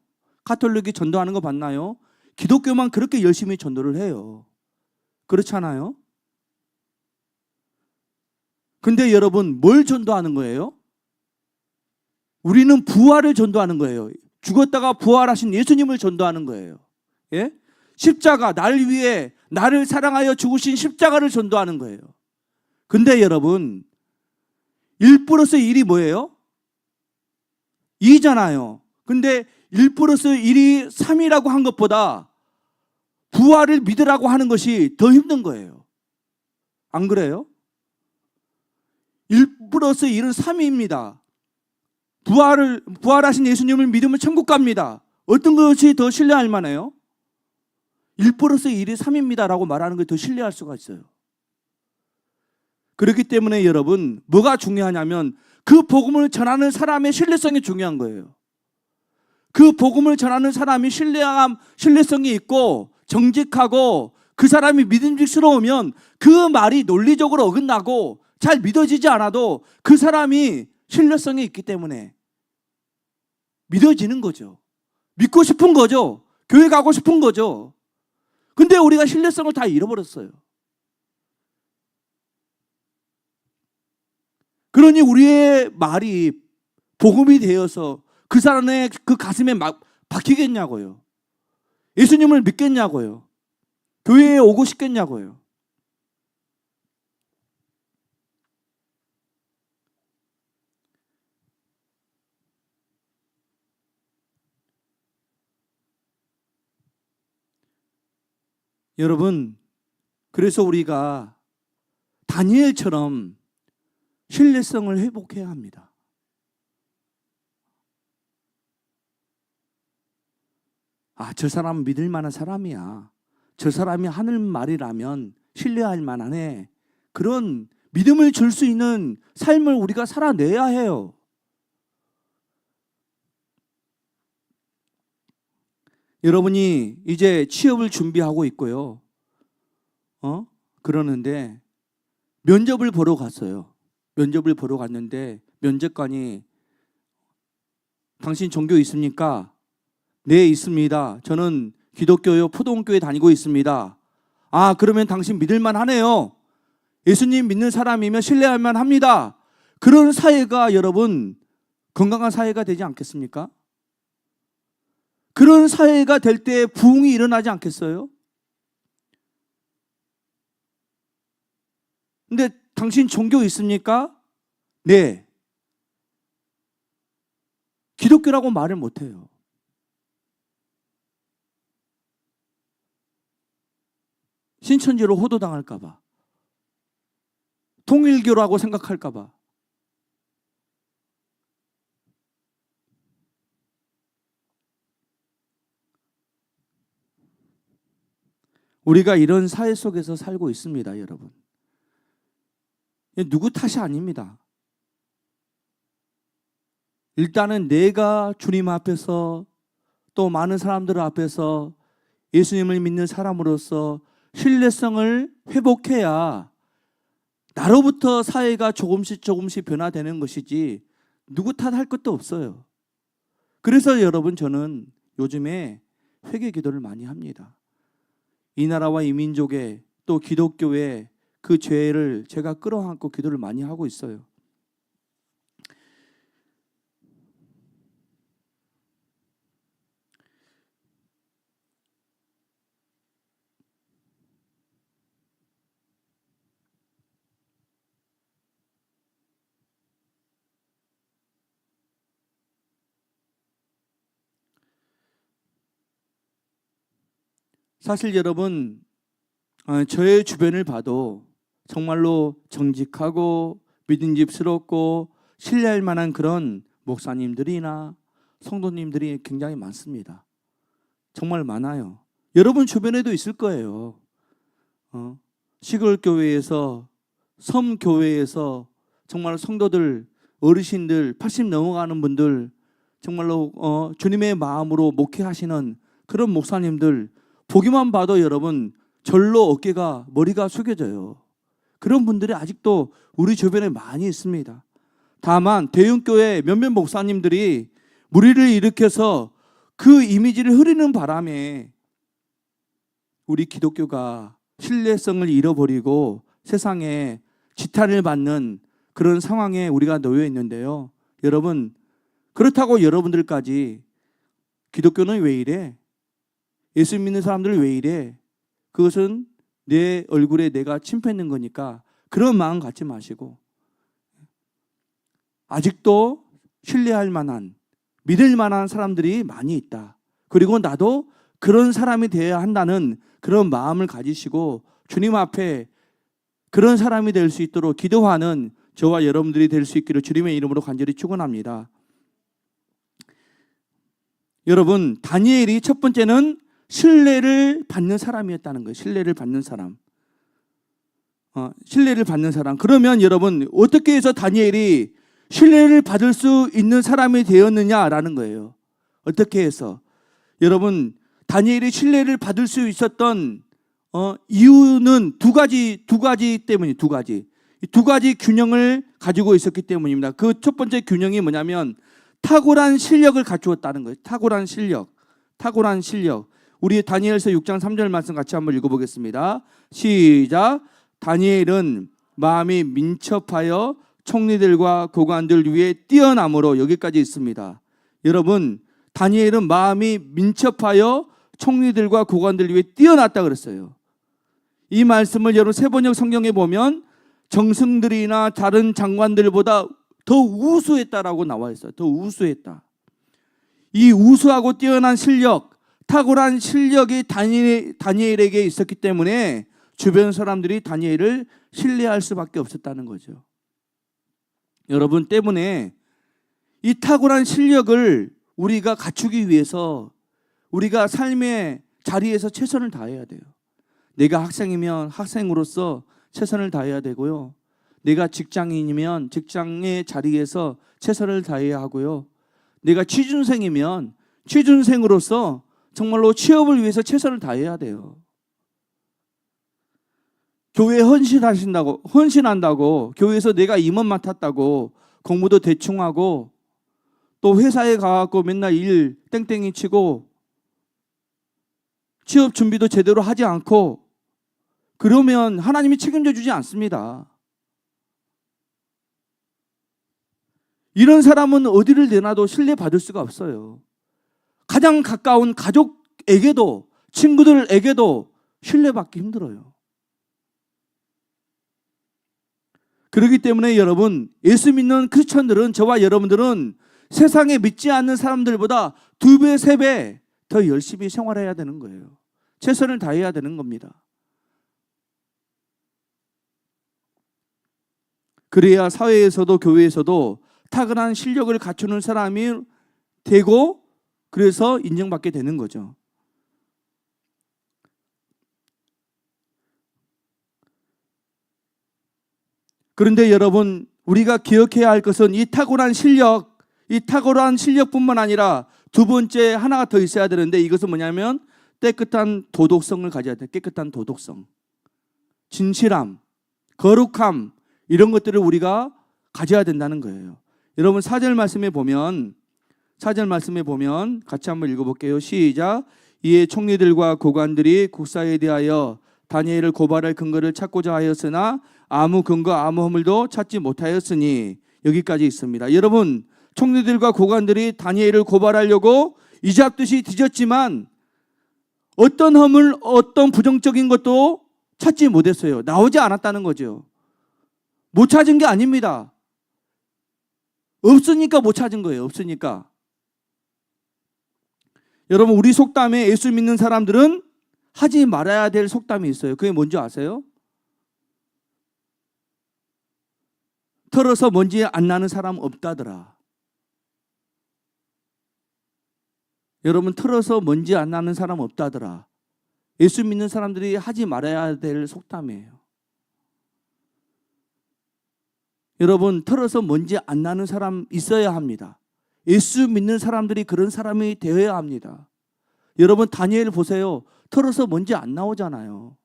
카톨릭이 전도하는 거 봤나요? 기독교만 그렇게 열심히 전도를 해요. 그렇잖아요? 근데 여러분, 뭘 전도하는 거예요? 우리는 부활을 전도하는 거예요. 죽었다가 부활하신 예수님을 전도하는 거예요. 예? 십자가, 나를 위해 나를 사랑하여 죽으신 십자가를 전도하는 거예요. 근데 여러분, 1 플러스 1이 뭐예요? 2잖아요. 근데 1 플러스 1이 3이라고 한 것보다 부활을 믿으라고 하는 것이 더 힘든 거예요. 안 그래요? 1 플러스 1은 3입니다. 부활하신 예수님을 믿으면 천국 갑니다. 어떤 것이 더 신뢰할 만해요? 1 플러스 1이 3입니다라고 말하는 게 더 신뢰할 수가 있어요. 그렇기 때문에 여러분, 뭐가 중요하냐면 그 복음을 전하는 사람의 신뢰성이 중요한 거예요. 그 복음을 전하는 사람이 신뢰성이 있고 정직하고 그 사람이 믿음직스러우면 그 말이 논리적으로 어긋나고 잘 믿어지지 않아도 그 사람이 신뢰성이 있기 때문에 믿어지는 거죠. 믿고 싶은 거죠. 교회 가고 싶은 거죠. 근데 우리가 신뢰성을 다 잃어버렸어요. 그러니 우리의 말이 복음이 되어서 그 사람의 그 가슴에 막 박히겠냐고요. 예수님을 믿겠냐고요. 교회에 오고 싶겠냐고요. 여러분, 그래서 우리가 다니엘처럼 신뢰성을 회복해야 합니다. 저 사람은 믿을 만한 사람이야. 저 사람이 하는 말이라면 신뢰할 만하네. 그런 믿음을 줄 수 있는 삶을 우리가 살아내야 해요. 여러분이 이제 취업을 준비하고 있고요. 그러는데 면접을 보러 갔어요. 면접을 보러 갔는데 면접관이 당신 종교 있습니까? 네, 있습니다. 저는 기독교요 포동교회 다니고 있습니다. 그러면 당신 믿을만 하네요. 예수님 믿는 사람이면 신뢰할 만합니다. 그런 사회가 여러분 건강한 사회가 되지 않겠습니까? 그런 사회가 될 때 부흥이 일어나지 않겠어요? 근데 당신 종교 있습니까? 네. 기독교라고 말을 못해요. 신천지로 호도당할까 봐, 통일교라고 생각할까 봐. 우리가 이런 사회 속에서 살고 있습니다, 여러분. 누구 탓이 아닙니다. 일단은 내가 주님 앞에서 또 많은 사람들 앞에서 예수님을 믿는 사람으로서 신뢰성을 회복해야 나로부터 사회가 조금씩 변화되는 것이지 누구 탓할 것도 없어요. 그래서 여러분, 저는 요즘에 회개 기도를 많이 합니다. 이 나라와 이 민족의 또 기독교의 그 죄를 제가 끌어안고 기도를 많이 하고 있어요. 사실 여러분, 저의 주변을 봐도 정말로 정직하고 믿음직스럽고 신뢰할 만한 그런 목사님들이나 성도님들이 굉장히 많습니다. 정말 많아요. 여러분 주변에도 있을 거예요. 시골 교회에서, 섬 교회에서 정말 성도들, 어르신들, 80 넘어가는 분들, 정말로 주님의 마음으로 목회하시는 그런 목사님들 보기만 봐도 여러분 절로 머리가 숙여져요. 그런 분들이 아직도 우리 주변에 많이 있습니다. 다만 대형교회 몇몇 목사님들이 무리를 일으켜서 그 이미지를 흐리는 바람에 우리 기독교가 신뢰성을 잃어버리고 세상에 지탄을 받는 그런 상황에 우리가 놓여 있는데요. 여러분, 그렇다고 여러분들까지 기독교는 왜 이래? 예수 믿는 사람들은 왜 이래? 그것은 내 얼굴에 내가 침뱉는 거니까 그런 마음 갖지 마시고, 아직도 신뢰할 만한, 믿을 만한 사람들이 많이 있다. 그리고 나도 그런 사람이 되어야 한다는 그런 마음을 가지시고 주님 앞에 그런 사람이 될 수 있도록 기도하는 저와 여러분들이 될 수 있기를 주님의 이름으로 간절히 축원합니다. 여러분, 다니엘이 첫 번째는 신뢰를 받는 사람이었다는 거예요. 신뢰를 받는 사람. 신뢰를 받는 사람. 그러면 여러분, 어떻게 해서 다니엘이 신뢰를 받을 수 있는 사람이 되었느냐라는 거예요. 어떻게 해서? 여러분, 다니엘이 신뢰를 받을 수 있었던 이유는 두 가지 때문이에요. 두 가지 균형을 가지고 있었기 때문입니다. 그 첫 번째 균형이 뭐냐면 탁월한 실력을 갖추었다는 거예요. 탁월한 실력. 우리 다니엘서 6장 3절 말씀 같이 한번 읽어보겠습니다. 시작. 다니엘은 마음이 민첩하여 총리들과 고관들 위에 뛰어남으로, 여기까지 있습니다. 여러분, 다니엘은 마음이 민첩하여 총리들과 고관들 위에 뛰어났다 그랬어요. 이 말씀을 여러분 세번역 성경에 보면 정승들이나 다른 장관들보다 더 우수했다라고 나와 있어요. 더 우수했다. 이 우수하고 뛰어난 실력, 탁월한 실력이 다니엘에게 있었기 때문에 주변 사람들이 다니엘을 신뢰할 수밖에 없었다는 거죠. 여러분 때문에 이 탁월한 실력을 우리가 갖추기 위해서 우리가 삶의 자리에서 최선을 다해야 돼요. 내가 학생이면 학생으로서 최선을 다해야 되고요. 내가 직장인이면 직장의 자리에서 최선을 다해야 하고요. 내가 취준생이면 취준생으로서 정말로 취업을 위해서 최선을 다해야 돼요. 교회에 헌신한다고 교회에서 내가 임원 맡았다고 공부도 대충 하고 또 회사에 가갖고 맨날 일 땡땡이 치고 취업 준비도 제대로 하지 않고 그러면 하나님이 책임져 주지 않습니다. 이런 사람은 어디를 내놔도 신뢰받을 수가 없어요. 가장 가까운 가족에게도 친구들에게도 신뢰받기 힘들어요. 그렇기 때문에 여러분, 예수 믿는 크리스천들은, 저와 여러분들은 세상에 믿지 않는 사람들보다 2배, 3배 더 열심히 생활해야 되는 거예요. 최선을 다해야 되는 겁니다. 그래야 사회에서도 교회에서도 탁월한 실력을 갖추는 사람이 되고 그래서 인정받게 되는 거죠. 그런데 여러분, 우리가 기억해야 할 것은 이 탁월한 실력뿐만 아니라 두 번째 하나가 더 있어야 되는데, 이것은 뭐냐면 깨끗한 도덕성을 가져야 돼요. 깨끗한 도덕성, 진실함, 거룩함, 이런 것들을 우리가 가져야 된다는 거예요. 여러분, 4절 말씀에 보면 같이 한번 읽어볼게요. 시작. 이에 총리들과 고관들이 국사에 대하여 다니엘을 고발할 근거를 찾고자 하였으나 아무 근거 아무 허물도 찾지 못하였으니, 여기까지 있습니다. 여러분, 총리들과 고관들이 다니엘을 고발하려고 이잡듯이 뒤졌지만 어떤 허물, 어떤 부정적인 것도 찾지 못했어요. 나오지 않았다는 거죠. 못 찾은 게 아닙니다. 없으니까 못 찾은 거예요. 없으니까. 여러분, 우리 속담에 예수 믿는 사람들은 하지 말아야 될 속담이 있어요. 그게 뭔지 아세요? 털어서 먼지 안 나는 사람 없다더라. 여러분, 털어서 먼지 안 나는 사람 없다더라. 예수 믿는 사람들이 하지 말아야 될 속담이에요. 여러분, 털어서 먼지 안 나는 사람 있어야 합니다. 예수 믿는 사람들이 그런 사람이 되어야 합니다. 여러분, 다니엘 보세요. 털어서 먼지 안 나오잖아요.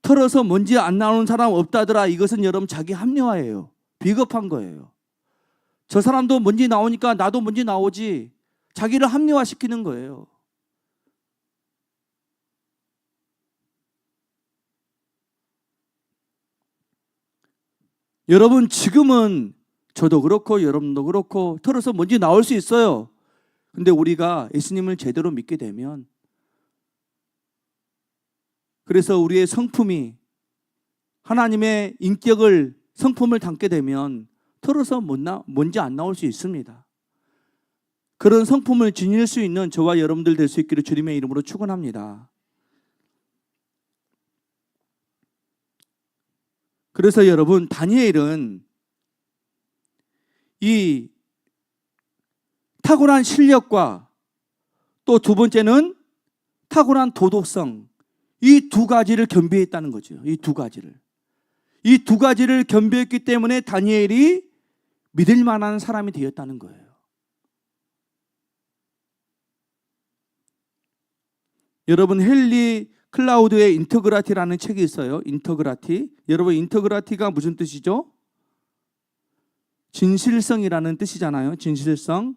털어서 먼지 안 나오는 사람 없다더라. 이것은 여러분 자기 합리화예요. 비겁한 거예요. 저 사람도 먼지 나오니까 나도 먼지 나오지. 자기를 합리화시키는 거예요. 여러분, 지금은 저도 그렇고 여러분도 그렇고 털어서 먼지 나올 수 있어요. 근데 우리가 예수님을 제대로 믿게 되면, 그래서 우리의 성품이 하나님의 인격을, 성품을 담게 되면 털어서 먼지 안 나올 수 있습니다. 그런 성품을 지닐 수 있는 저와 여러분들 될 수 있기를 주님의 이름으로 축원합니다. 그래서 여러분, 다니엘은 이 탁월한 실력과 또 두 번째는 탁월한 도덕성, 이 두 가지를 겸비했다는 거죠. 이 두 가지를 겸비했기 때문에 다니엘이 믿을 만한 사람이 되었다는 거예요. 여러분, 헨리 클라우드의 인터그라티라는 책이 있어요. 인터그라티. 여러분, 인터그라티가 무슨 뜻이죠? 진실성이라는 뜻이잖아요. 진실성.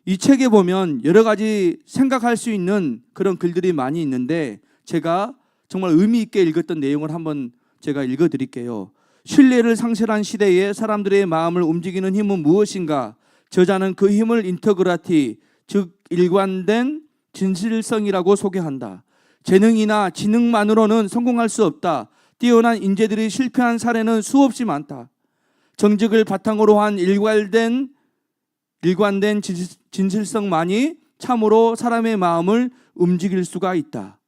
이 책에 보면 여러 가지 생각할 수 있는 그런 글들이 많이 있는데, 제가 정말 의미 있게 읽었던 내용을 한번 제가 읽어드릴게요. 신뢰를 상실한 시대에 사람들의 마음을 움직이는 힘은 무엇인가? 저자는 그 힘을 인터그라티, 즉 일관된 진실성이라고 소개한다. 재능이나 지능만으로는 성공할 수 없다. 뛰어난 인재들이 실패한 사례는 수없이 많다. 정직을 바탕으로 한 일관된 일관된 진실성만이 참으로 사람의 마음을 움직일 수가 있다.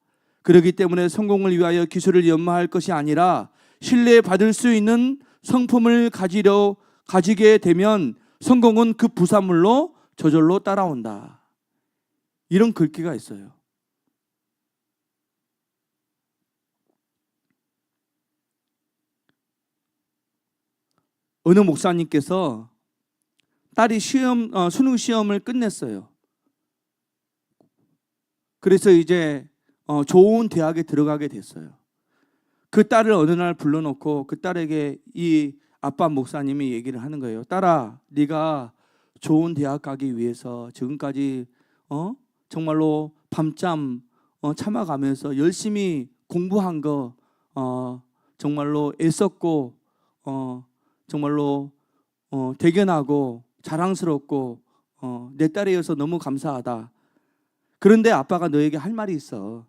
그렇기 때문에 성공을 위하여 기술을 연마할 것이 아니라 신뢰받을 수 있는 성품을 가지게 되면 성공은 그 부산물로 저절로 따라온다. 이런 글귀가 있어요. 어느 목사님께서 딸이 수능 시험을 끝냈어요. 그래서 이제 좋은 대학에 들어가게 됐어요. 그 딸을 어느 날 불러놓고 그 딸에게 이 아빠 목사님이 얘기를 하는 거예요. 딸아, 네가 좋은 대학 가기 위해서 지금까지 정말로 밤잠 참아가면서 열심히 공부한 거 정말로 애썼고 정말로 대견하고 자랑스럽고 내 딸이어서 너무 감사하다. 그런데 아빠가 너에게 할 말이 있어.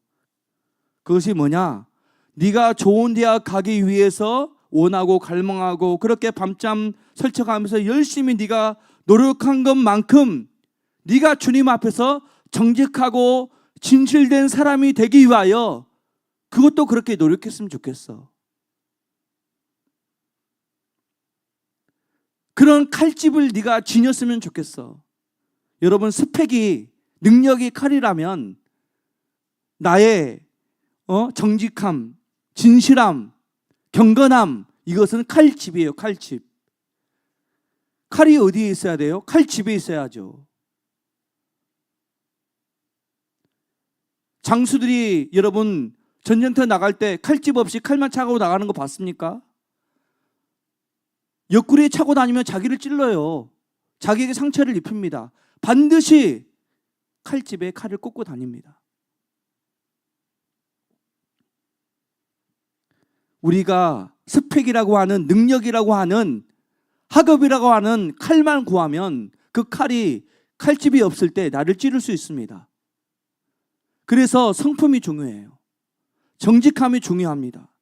그것이 뭐냐? 네가 좋은 대학 가기 위해서 원하고 갈망하고 그렇게 밤잠 설쳐가면서 열심히 네가 노력한 것만큼 네가 주님 앞에서 정직하고 진실된 사람이 되기 위하여 그것도 그렇게 노력했으면 좋겠어. 그런 칼집을 네가 지녔으면 좋겠어. 여러분, 스펙이 능력이 칼이라면 나의 정직함, 진실함, 경건함, 이것은 칼집이에요. 칼집. 칼이 어디에 있어야 돼요? 칼집에 있어야죠. 장수들이 여러분 전쟁터 나갈 때 칼집 없이 칼만 차고 나가는 거 봤습니까? 옆구리에 차고 다니면 자기를 찔러요. 자기에게 상처를 입힙니다. 반드시 칼집에 칼을 꽂고 다닙니다. 우리가 스펙이라고 하는, 능력이라고 하는, 학업이라고 하는 칼만 구하면 그 칼이 칼집이 없을 때 나를 찌를 수 있습니다. 그래서 성품이 중요해요. 정직함이 중요합니다.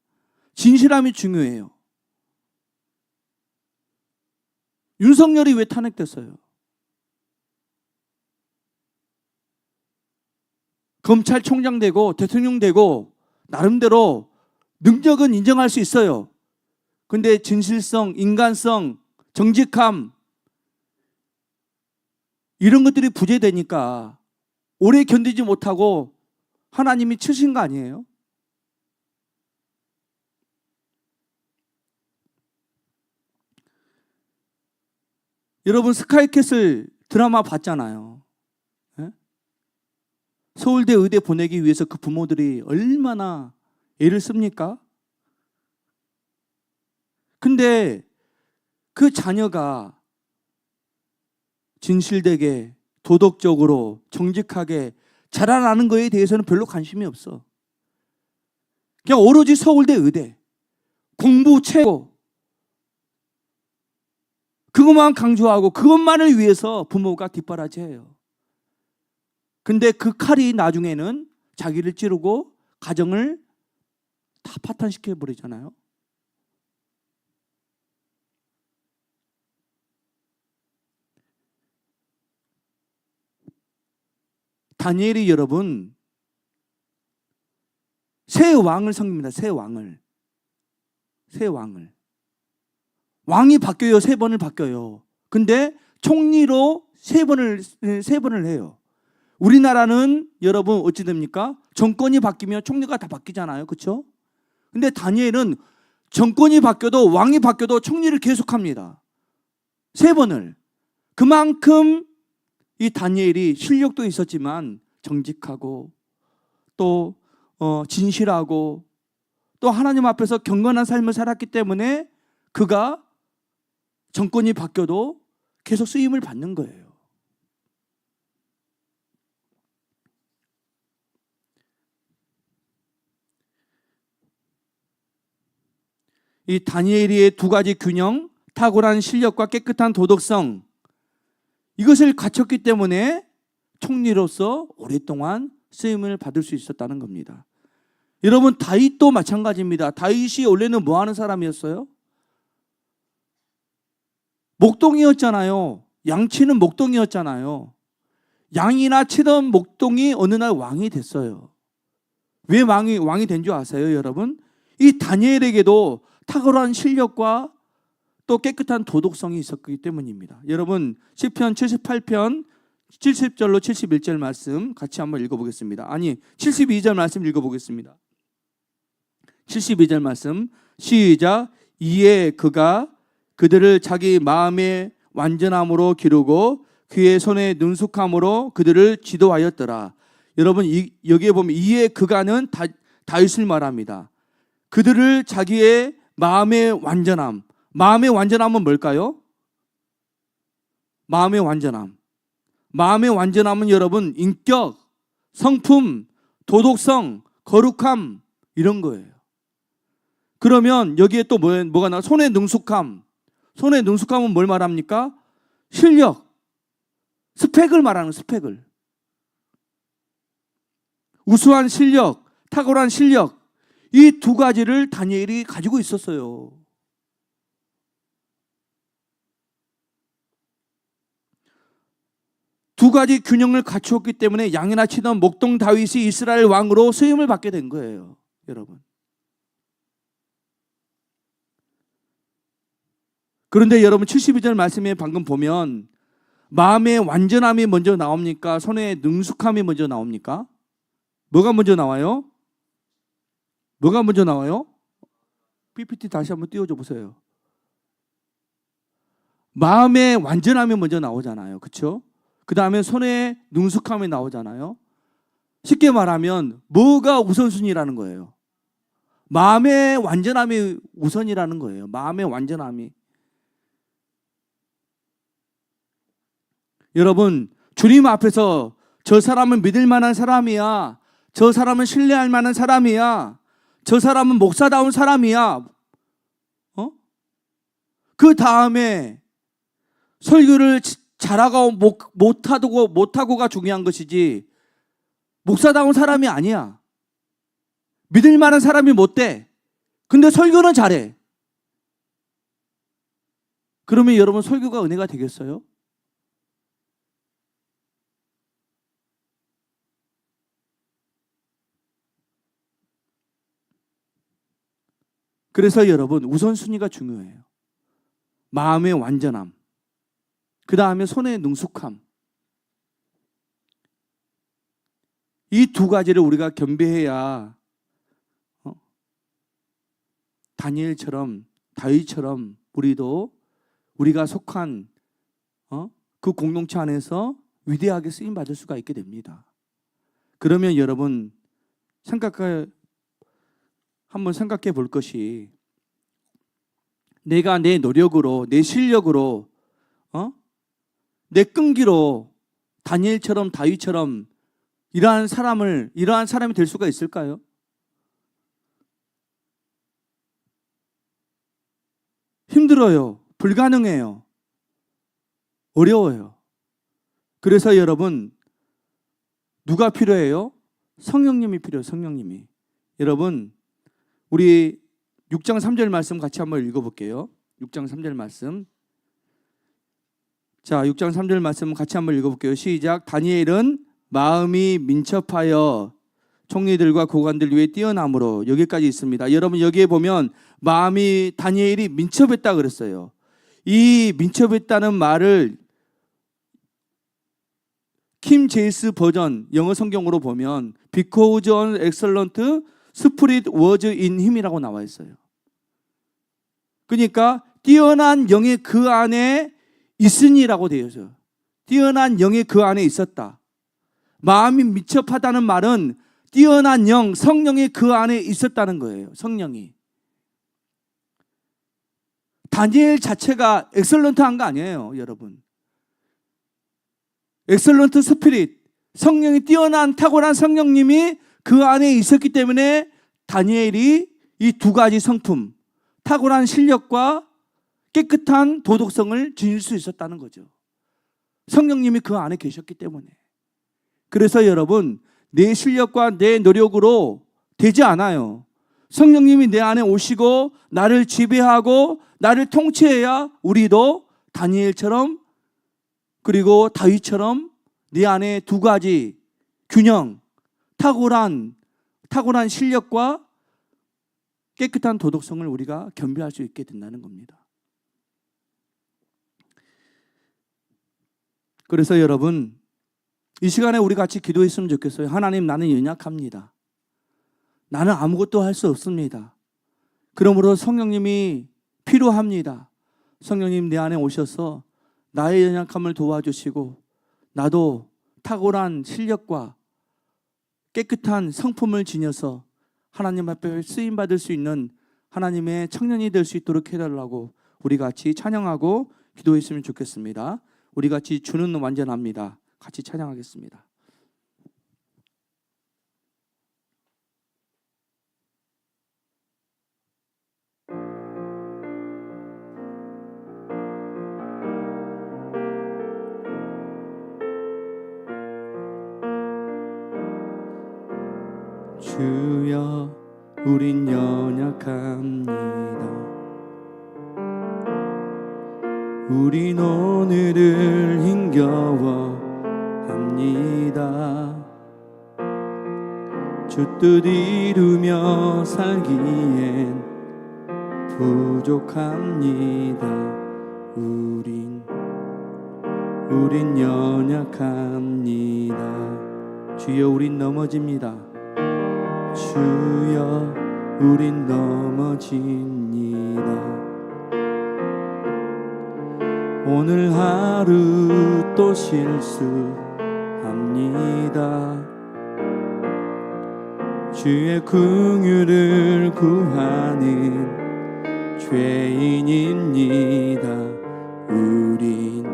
진실함이 중요해요. 윤석열이 왜 탄핵됐어요? 검찰총장 되고 대통령 되고 나름대로 능력은 인정할 수 있어요. 근데 진실성, 인간성, 정직함 이런 것들이 부재되니까 오래 견디지 못하고 하나님이 치신 거 아니에요? 여러분, 스카이캐슬 드라마 봤잖아요. 예? 서울대 의대 보내기 위해서 그 부모들이 얼마나 애를 씁니까? 근데 그 자녀가 진실되게 도덕적으로 정직하게 자라나는 거에 대해서는 별로 관심이 없어. 그냥 오로지 서울대 의대 공부 최고 그것만 강조하고 그것만을 위해서 부모가 뒷바라지해요. 근데 그 칼이 나중에는 자기를 찌르고 가정을 다 파탄시켜 버리잖아요. 다니엘이 여러분 새 왕을 섬깁니다. 새 왕을. 왕이 바뀌어요. 3번을 바뀌어요. 근데 총리로 3번을 해요. 우리나라는 여러분 어찌 됩니까? 정권이 바뀌면 총리가 다 바뀌잖아요. 그렇죠? 근데 다니엘은 정권이 바뀌어도 왕이 바뀌어도 총리를 계속합니다. 3번을. 그만큼 이 다니엘이 실력도 있었지만 정직하고 또 진실하고 또 하나님 앞에서 경건한 삶을 살았기 때문에 그가 정권이 바뀌어도 계속 쓰임을 받는 거예요. 이 다니엘의 2가지 균형, 탁월한 실력과 깨끗한 도덕성, 이것을 갖췄기 때문에 총리로서 오랫동안 쓰임을 받을 수 있었다는 겁니다. 여러분, 다윗도 마찬가지입니다. 다윗이 원래는 뭐 하는 사람이었어요? 목동이었잖아요. 양치는 목동이었잖아요. 양이나 치던 목동이 어느 날 왕이 됐어요. 왜 왕이 된 줄 아세요, 여러분? 이 다니엘에게도 탁월한 실력과 또 깨끗한 도덕성이 있었기 때문입니다. 여러분, 시편 78편 70절로 71절 말씀 같이 한번 읽어보겠습니다. 아니, 72절 말씀 읽어보겠습니다. 72절 말씀 시작. 이에 그가 그들을 자기 마음의 완전함으로 기르고 그의 손의 능숙함으로 그들을 지도하였더라. 여러분, 여기에 보면 이에 그가는 다윗을 말합니다. 그들을 자기의 마음의 완전함. 마음의 완전함은 뭘까요? 마음의 완전함. 마음의 완전함은 여러분 인격, 성품, 도덕성, 거룩함 이런 거예요. 그러면 여기에 또 뭐가 나와? 손의 능숙함. 손의 능숙함은 뭘 말합니까? 실력, 스펙을 말하는 스펙을. 우수한 실력, 탁월한 실력, 이 두 가지를 다니엘이 가지고 있었어요. 두 가지 균형을 갖추었기 때문에 양이나 치던 목동 다윗이 이스라엘 왕으로 세움을 받게 된 거예요, 여러분. 그런데 여러분 72절 말씀에 방금 보면 마음의 완전함이 먼저 나옵니까? 손의 능숙함이 먼저 나옵니까? 뭐가 먼저 나와요? 뭐가 먼저 나와요? PPT 다시 한번 띄워줘 보세요. 마음의 완전함이 먼저 나오잖아요. 그렇죠? 그 다음에 손의 능숙함이 나오잖아요. 쉽게 말하면 뭐가 우선순위라는 거예요? 마음의 완전함이 우선이라는 거예요. 마음의 완전함이. 여러분, 주님 앞에서 저 사람은 믿을 만한 사람이야, 저 사람은 신뢰할 만한 사람이야, 저 사람은 목사다운 사람이야, 그 다음에 설교를 잘하고 못하고가 중요한 것이지 목사다운 사람이 아니야. 믿을 만한 사람이 못 돼. 근데 설교는 잘해. 그러면 여러분 설교가 은혜가 되겠어요? 그래서 여러분 우선순위가 중요해요. 마음의 완전함, 그 다음에 손의 능숙함. 이 두 가지를 우리가 겸비해야 다니엘처럼 다윗처럼 우리가 속한 그 공동체 안에서 위대하게 쓰임 받을 수가 있게 됩니다. 그러면 여러분 한번 생각해 볼 것이, 내가 내 노력으로, 내 실력으로, 내 끈기로 다니엘처럼 다윗처럼 이러한 사람이 될 수가 있을까요? 힘들어요. 불가능해요. 어려워요. 그래서 여러분 누가 필요해요? 성령님이 필요해요. 성령님이. 여러분 우리 6장 3절 말씀 같이 한번 읽어볼게요. 6장 3절 말씀. 자, 6장 3절 말씀 같이 한번 읽어볼게요. 시작. 다니엘은 마음이 민첩하여 총리들과 고관들 위에 뛰어남으로, 여기까지 있습니다. 여러분 여기에 보면 다니엘이 민첩했다 그랬어요. 이 민첩했다는 말을 킴 제임스 버전 영어 성경으로 보면 because an excellent spirit was in him이라고 나와 있어요. 그러니까 뛰어난 영이 그 안에 있으니라고 되어 있어요. 뛰어난 영이 그 안에 있었다. 마음이 민첩하다는 말은 뛰어난 영, 성령이 그 안에 있었다는 거예요. 성령이. 다니엘 자체가 엑셀런트한 거 아니에요, 여러분. 엑셀런트 스피릿, 성령이 뛰어난 탁월한 성령님이 그 안에 있었기 때문에 다니엘이 이 두 가지 성품, 탁월한 실력과 깨끗한 도덕성을 지닐 수 있었다는 거죠. 성령님이 그 안에 계셨기 때문에. 그래서 여러분, 내 실력과 내 노력으로 되지 않아요. 성령님이 내 안에 오시고 나를 지배하고 나를 통치해야 우리도 다니엘처럼 그리고 다윗처럼 내 안에 두 가지 균형, 탁월한 실력과 깨끗한 도덕성을 우리가 겸비할 수 있게 된다는 겁니다. 그래서 여러분, 이 시간에 우리 같이 기도했으면 좋겠어요. 하나님, 나는 연약합니다. 나는 아무것도 할 수 없습니다. 그러므로 성령님이 필요합니다. 성령님 내 안에 오셔서 나의 연약함을 도와주시고 나도 탁월한 실력과 깨끗한 성품을 지녀서 하나님 앞에 쓰임받을 수 있는 하나님의 청년이 될 수 있도록 해달라고 우리 같이 찬양하고 기도했으면 좋겠습니다. 우리 같이 주는 완전합니다. 같이 찬양하겠습니다. 주여, 우린 연약합니다. 우린 오늘을 힘겨워합니다. 주 뜻 이루며 살기엔 부족합니다. 우린 연약합니다. 주여, 우린 넘어집니다. 주여, 우린 넘어집니다. 오늘 하루 또 실수합니다. 주의 긍휼을 구하는 죄인입니다. 우린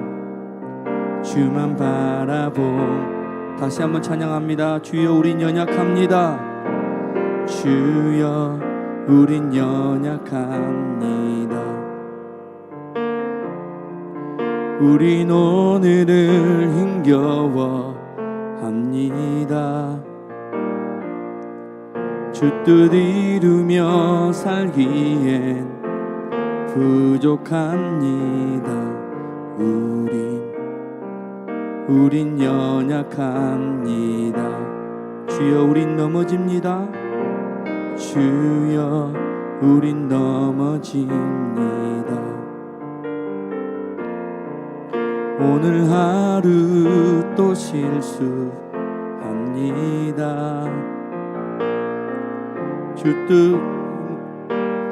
주만 다시 한번 찬양합니다. 주여, 우린 연약합니다. 주여, 우린 연약합니다. 우린 오늘을 힘겨워합니다. 주 뜻 이루며 살기엔 부족합니다. 우린 연약합니다. 주여, 우린 넘어집니다. 주여, 우린 넘어집니다. 오늘 하루 또 실수합니다. 주 뜻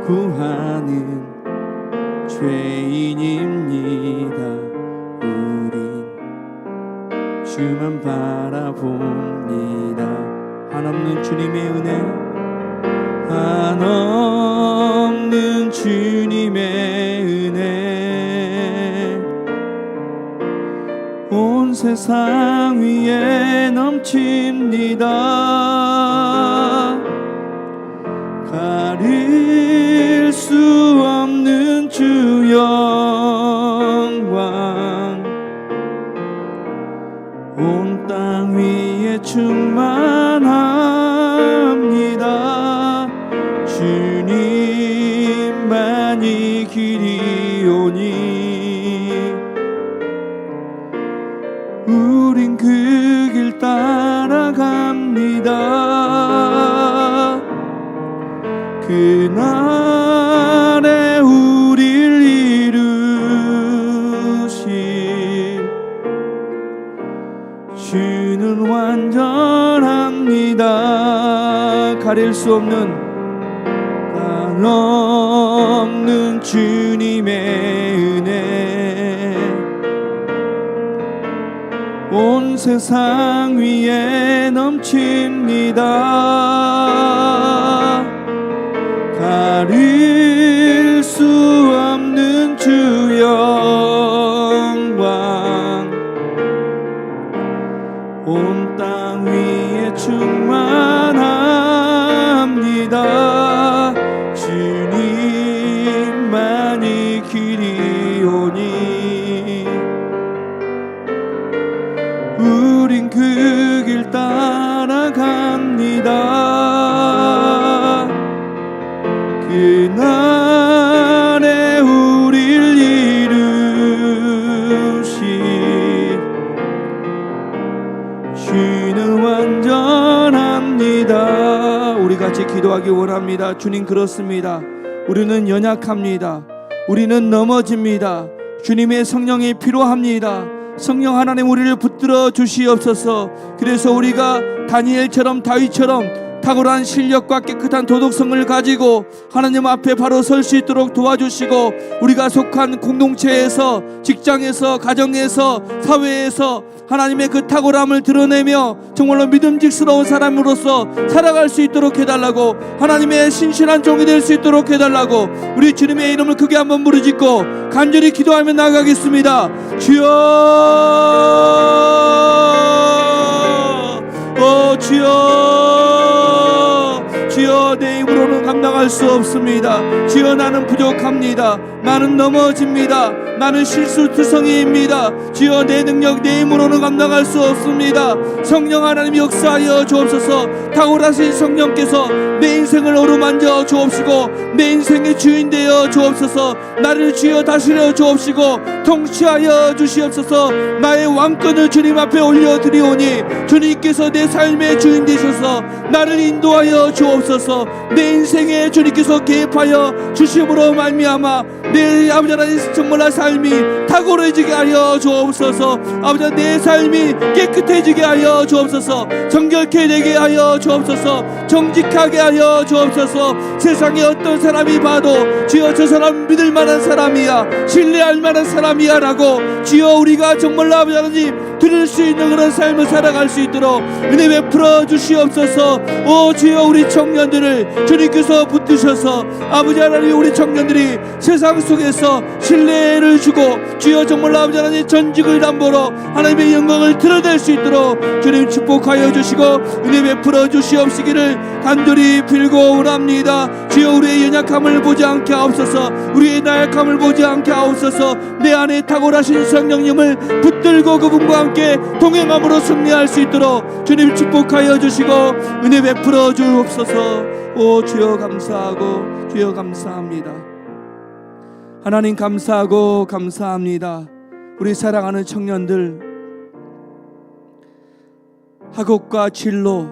구하는 죄인입니다. 우린 주만 바라봅니다. 한없는 주님의 은혜, 한없는 주님의 은혜, 온 세상 위에 넘칩니다. 가릴 수 없는 주 영광, 온 땅 위에 충만합니다. 주님만이 길이오니 우린 그 길 따라갑니다. 그날에 우릴 이루실 주는 완전합니다. 가릴 수 없는 주님의 은혜, 온 세상 위에 넘칩니다. 가릴 수 없는 주 영광, 온 땅 위에 충만합니다. 주님만이 길이오니 우린 그 길 따라갑니다. 그날에 우릴 이루실 기도하기 원합니다. 주님, 그렇습니다. 우리는 연약합니다. 우리는 넘어집니다. 주님의 성령이 필요합니다. 성령 하나님, 우리를 붙들어 주시옵소서. 그래서 우리가 다니엘처럼, 다윗처럼 탁월한 실력과 깨끗한 도덕성을 가지고 하나님 앞에 바로 설 수 있도록 도와주시고, 우리가 속한 공동체에서, 직장에서, 가정에서, 사회에서 하나님의 그 탁월함을 드러내며 정말로 믿음직스러운 사람으로서 살아갈 수 있도록 해달라고, 하나님의 신실한 종이 될 수 있도록 해달라고, 우리 주님의 이름을 크게 한번 부르짖고 간절히 기도하며 나가겠습니다. 주여, 주여, 내 힘으로는 감당할 수 없습니다. 주여, 나는 부족합니다. 나는 넘어집니다. 나는 실수투성이입니다. 주여, 내 능력, 내 힘으로는 감당할 수 없습니다. 성령 하나님 역사하여 주옵소서. 탁월하신 성령께서 내 인생을 어루만져 주옵시고 내 인생의 주인 되어 주옵소서. 나를 주여 다스려 주옵시고 통치하여 주시옵소서. 나의 왕권을 주님 앞에 올려드리오니 주님께서 내 삶의 주인 되셔서 나를 인도하여 주옵소서. 내 인생에 주님께서 개입하여 주심으로 말미암아 내 아버지 하나님 정말 삶이 탁월해지게 하여 주옵소서. 아버지, 내 삶이 깨끗해지게 하여 주옵소서. 정결케 되게 하여 주옵소서. 정직하게 하여 주옵소서. 세상에 어떤 사람이 봐도 주여, 저 사람 믿을 만한 사람이야, 신뢰할 만한 사람이야 라고 주여, 우리가 정말로 아버지 하나님 드릴 수 있는 그런 삶을 살아갈 수 있도록 은혜 베풀어 주시옵소서. 오 주여, 우리 청년들을 주님께서 붙드셔서 아버지 하나님, 우리 청년들이 세상 속에서 신뢰를 주고 주여 정말로 아버지 하나님 전직을 담보로 하나님의 영광을 드러낼 수 있도록 주님 축복하여 주시고 은혜 베풀어 주시옵시기를 간절히 빌고 원합니다. 주여, 우리의 연약함을 보지 않게 하옵소서. 우리의 나약함을 보지 않게 하옵소서. 내 안에 탁월하신 성령님을 붙들고 그분과 함께 동행함으로 승리할 수 있도록 주님 축복하여 주시고 은혜 베풀어 주옵소서. 오 주여, 감사하고 주여 감사합니다. 하나님, 감사하고 감사합니다. 우리 사랑하는 청년들, 학업과 진로,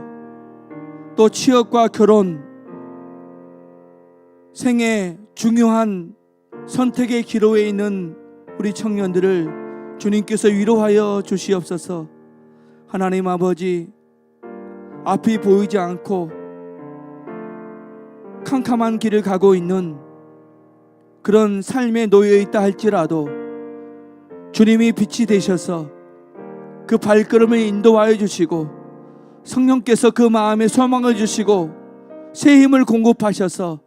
또 취업과 결혼, 생애 중요한 선택의 기로에 있는 우리 청년들을 주님께서 위로하여 주시옵소서. 하나님 아버지, 앞이 보이지 않고 캄캄한 길을 가고 있는 그런 삶에 놓여 있다 할지라도 주님이 빛이 되셔서 그 발걸음을 인도하여 주시고 성령께서 그 마음에 소망을 주시고 새 힘을 공급하셔서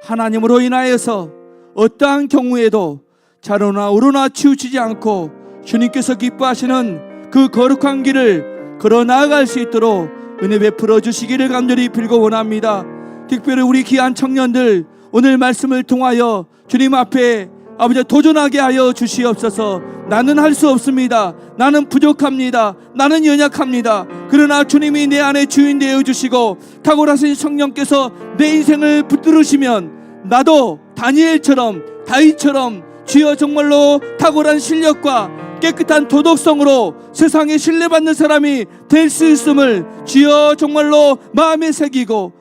하나님으로 인하여서 어떠한 경우에도 좌로나 우로나 치우치지 않고 주님께서 기뻐하시는 그 거룩한 길을 걸어 나아갈 수 있도록 은혜 베풀어 주시기를 간절히 빌고 원합니다. 특별히 우리 귀한 청년들, 오늘 말씀을 통하여 주님 앞에 아버지 도전하게 하여 주시옵소서. 나는 할 수 없습니다. 나는 부족합니다. 나는 연약합니다. 그러나 주님이 내 안에 주인 되어 주시고 탁월하신 성령께서 내 인생을 붙들으시면 나도 다니엘처럼, 다윗처럼 주여 정말로 탁월한 실력과 깨끗한 도덕성으로 세상에 신뢰받는 사람이 될 수 있음을 주여 정말로 마음에 새기고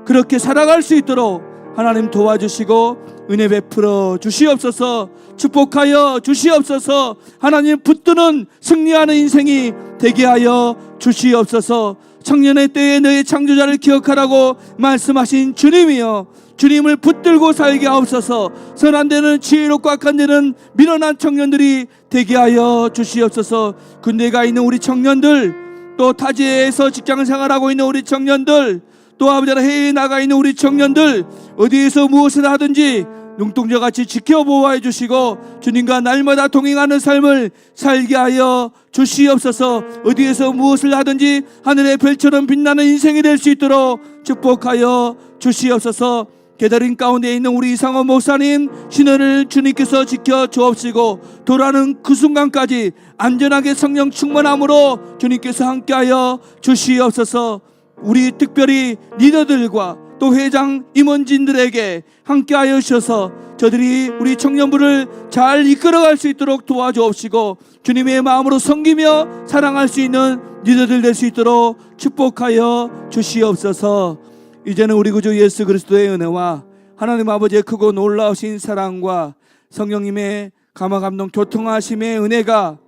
그렇게 살아갈 수 있도록 하나님 도와주시고 은혜 베풀어 주시옵소서. 축복하여 주시옵소서. 하나님 붙드는 승리하는 인생이 되게 하여 주시옵소서. 청년의 때에 너의 창조자를 기억하라고 말씀하신 주님이여, 주님을 붙들고 살게 하옵소서. 선한 데는 지혜롭고 악한 데는 미련한 청년들이 되게 하여 주시옵소서. 군대가 있는 우리 청년들, 또 타지에서 직장 생활하고 있는 우리 청년들, 또 아버지 하나님 해외에 나가 있는 우리 청년들, 어디에서 무엇을 하든지 눈동자같이 지켜보호해 주시고 주님과 날마다 동행하는 삶을 살게 하여 주시옵소서. 어디에서 무엇을 하든지 하늘의 별처럼 빛나는 인생이 될 수 있도록 축복하여 주시옵소서. 게더링 가운데 있는 우리 이상원 목사님 신원을 주님께서 지켜 주옵시고 돌아오는 그 순간까지 안전하게 성령 충만함으로 주님께서 함께하여 주시옵소서. 우리 특별히 리더들과 또 회장 임원진들에게 함께하여 주셔서 저들이 우리 청년부를 잘 이끌어갈 수 있도록 도와주옵시고 주님의 마음으로 섬기며 사랑할 수 있는 리더들 될 수 있도록 축복하여 주시옵소서. 이제는 우리 구주 예수 그리스도의 은혜와 하나님 아버지의 크고 놀라우신 사랑과 성령님의 감화 감동 교통하심의 은혜가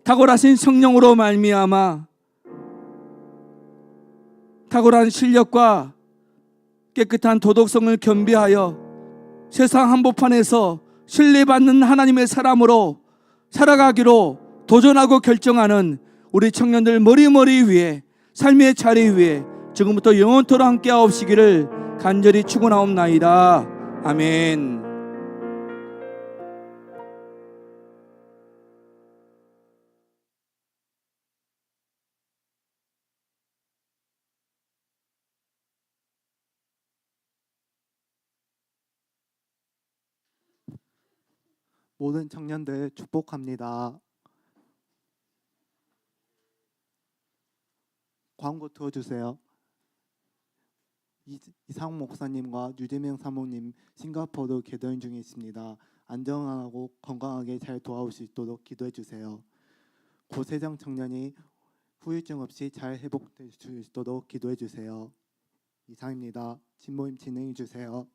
탁월하신 성령으로 말미암아 탁월한 실력과 깨끗한 도덕성을 겸비하여 세상 한복판에서 신뢰받는 하나님의 사람으로 살아가기로 도전하고 결정하는 우리 청년들 머리머리 위에 삶의 자리 위에 지금부터 영원토록 함께하옵시기를 간절히 축원하옵나이다. 아멘.
모든 청년들 축복합니다. 광고 틀어주세요. 이상욱 목사님과 유재명 사모님 싱가포르 개도연 중에 있습니다. 안전하고 건강하게 잘 돌아올 수 있도록 기도해 주세요. 고세정 청년이 후유증 없이 잘 회복될 수 있도록 기도해 주세요. 이상입니다. 진모임 진행해 주세요.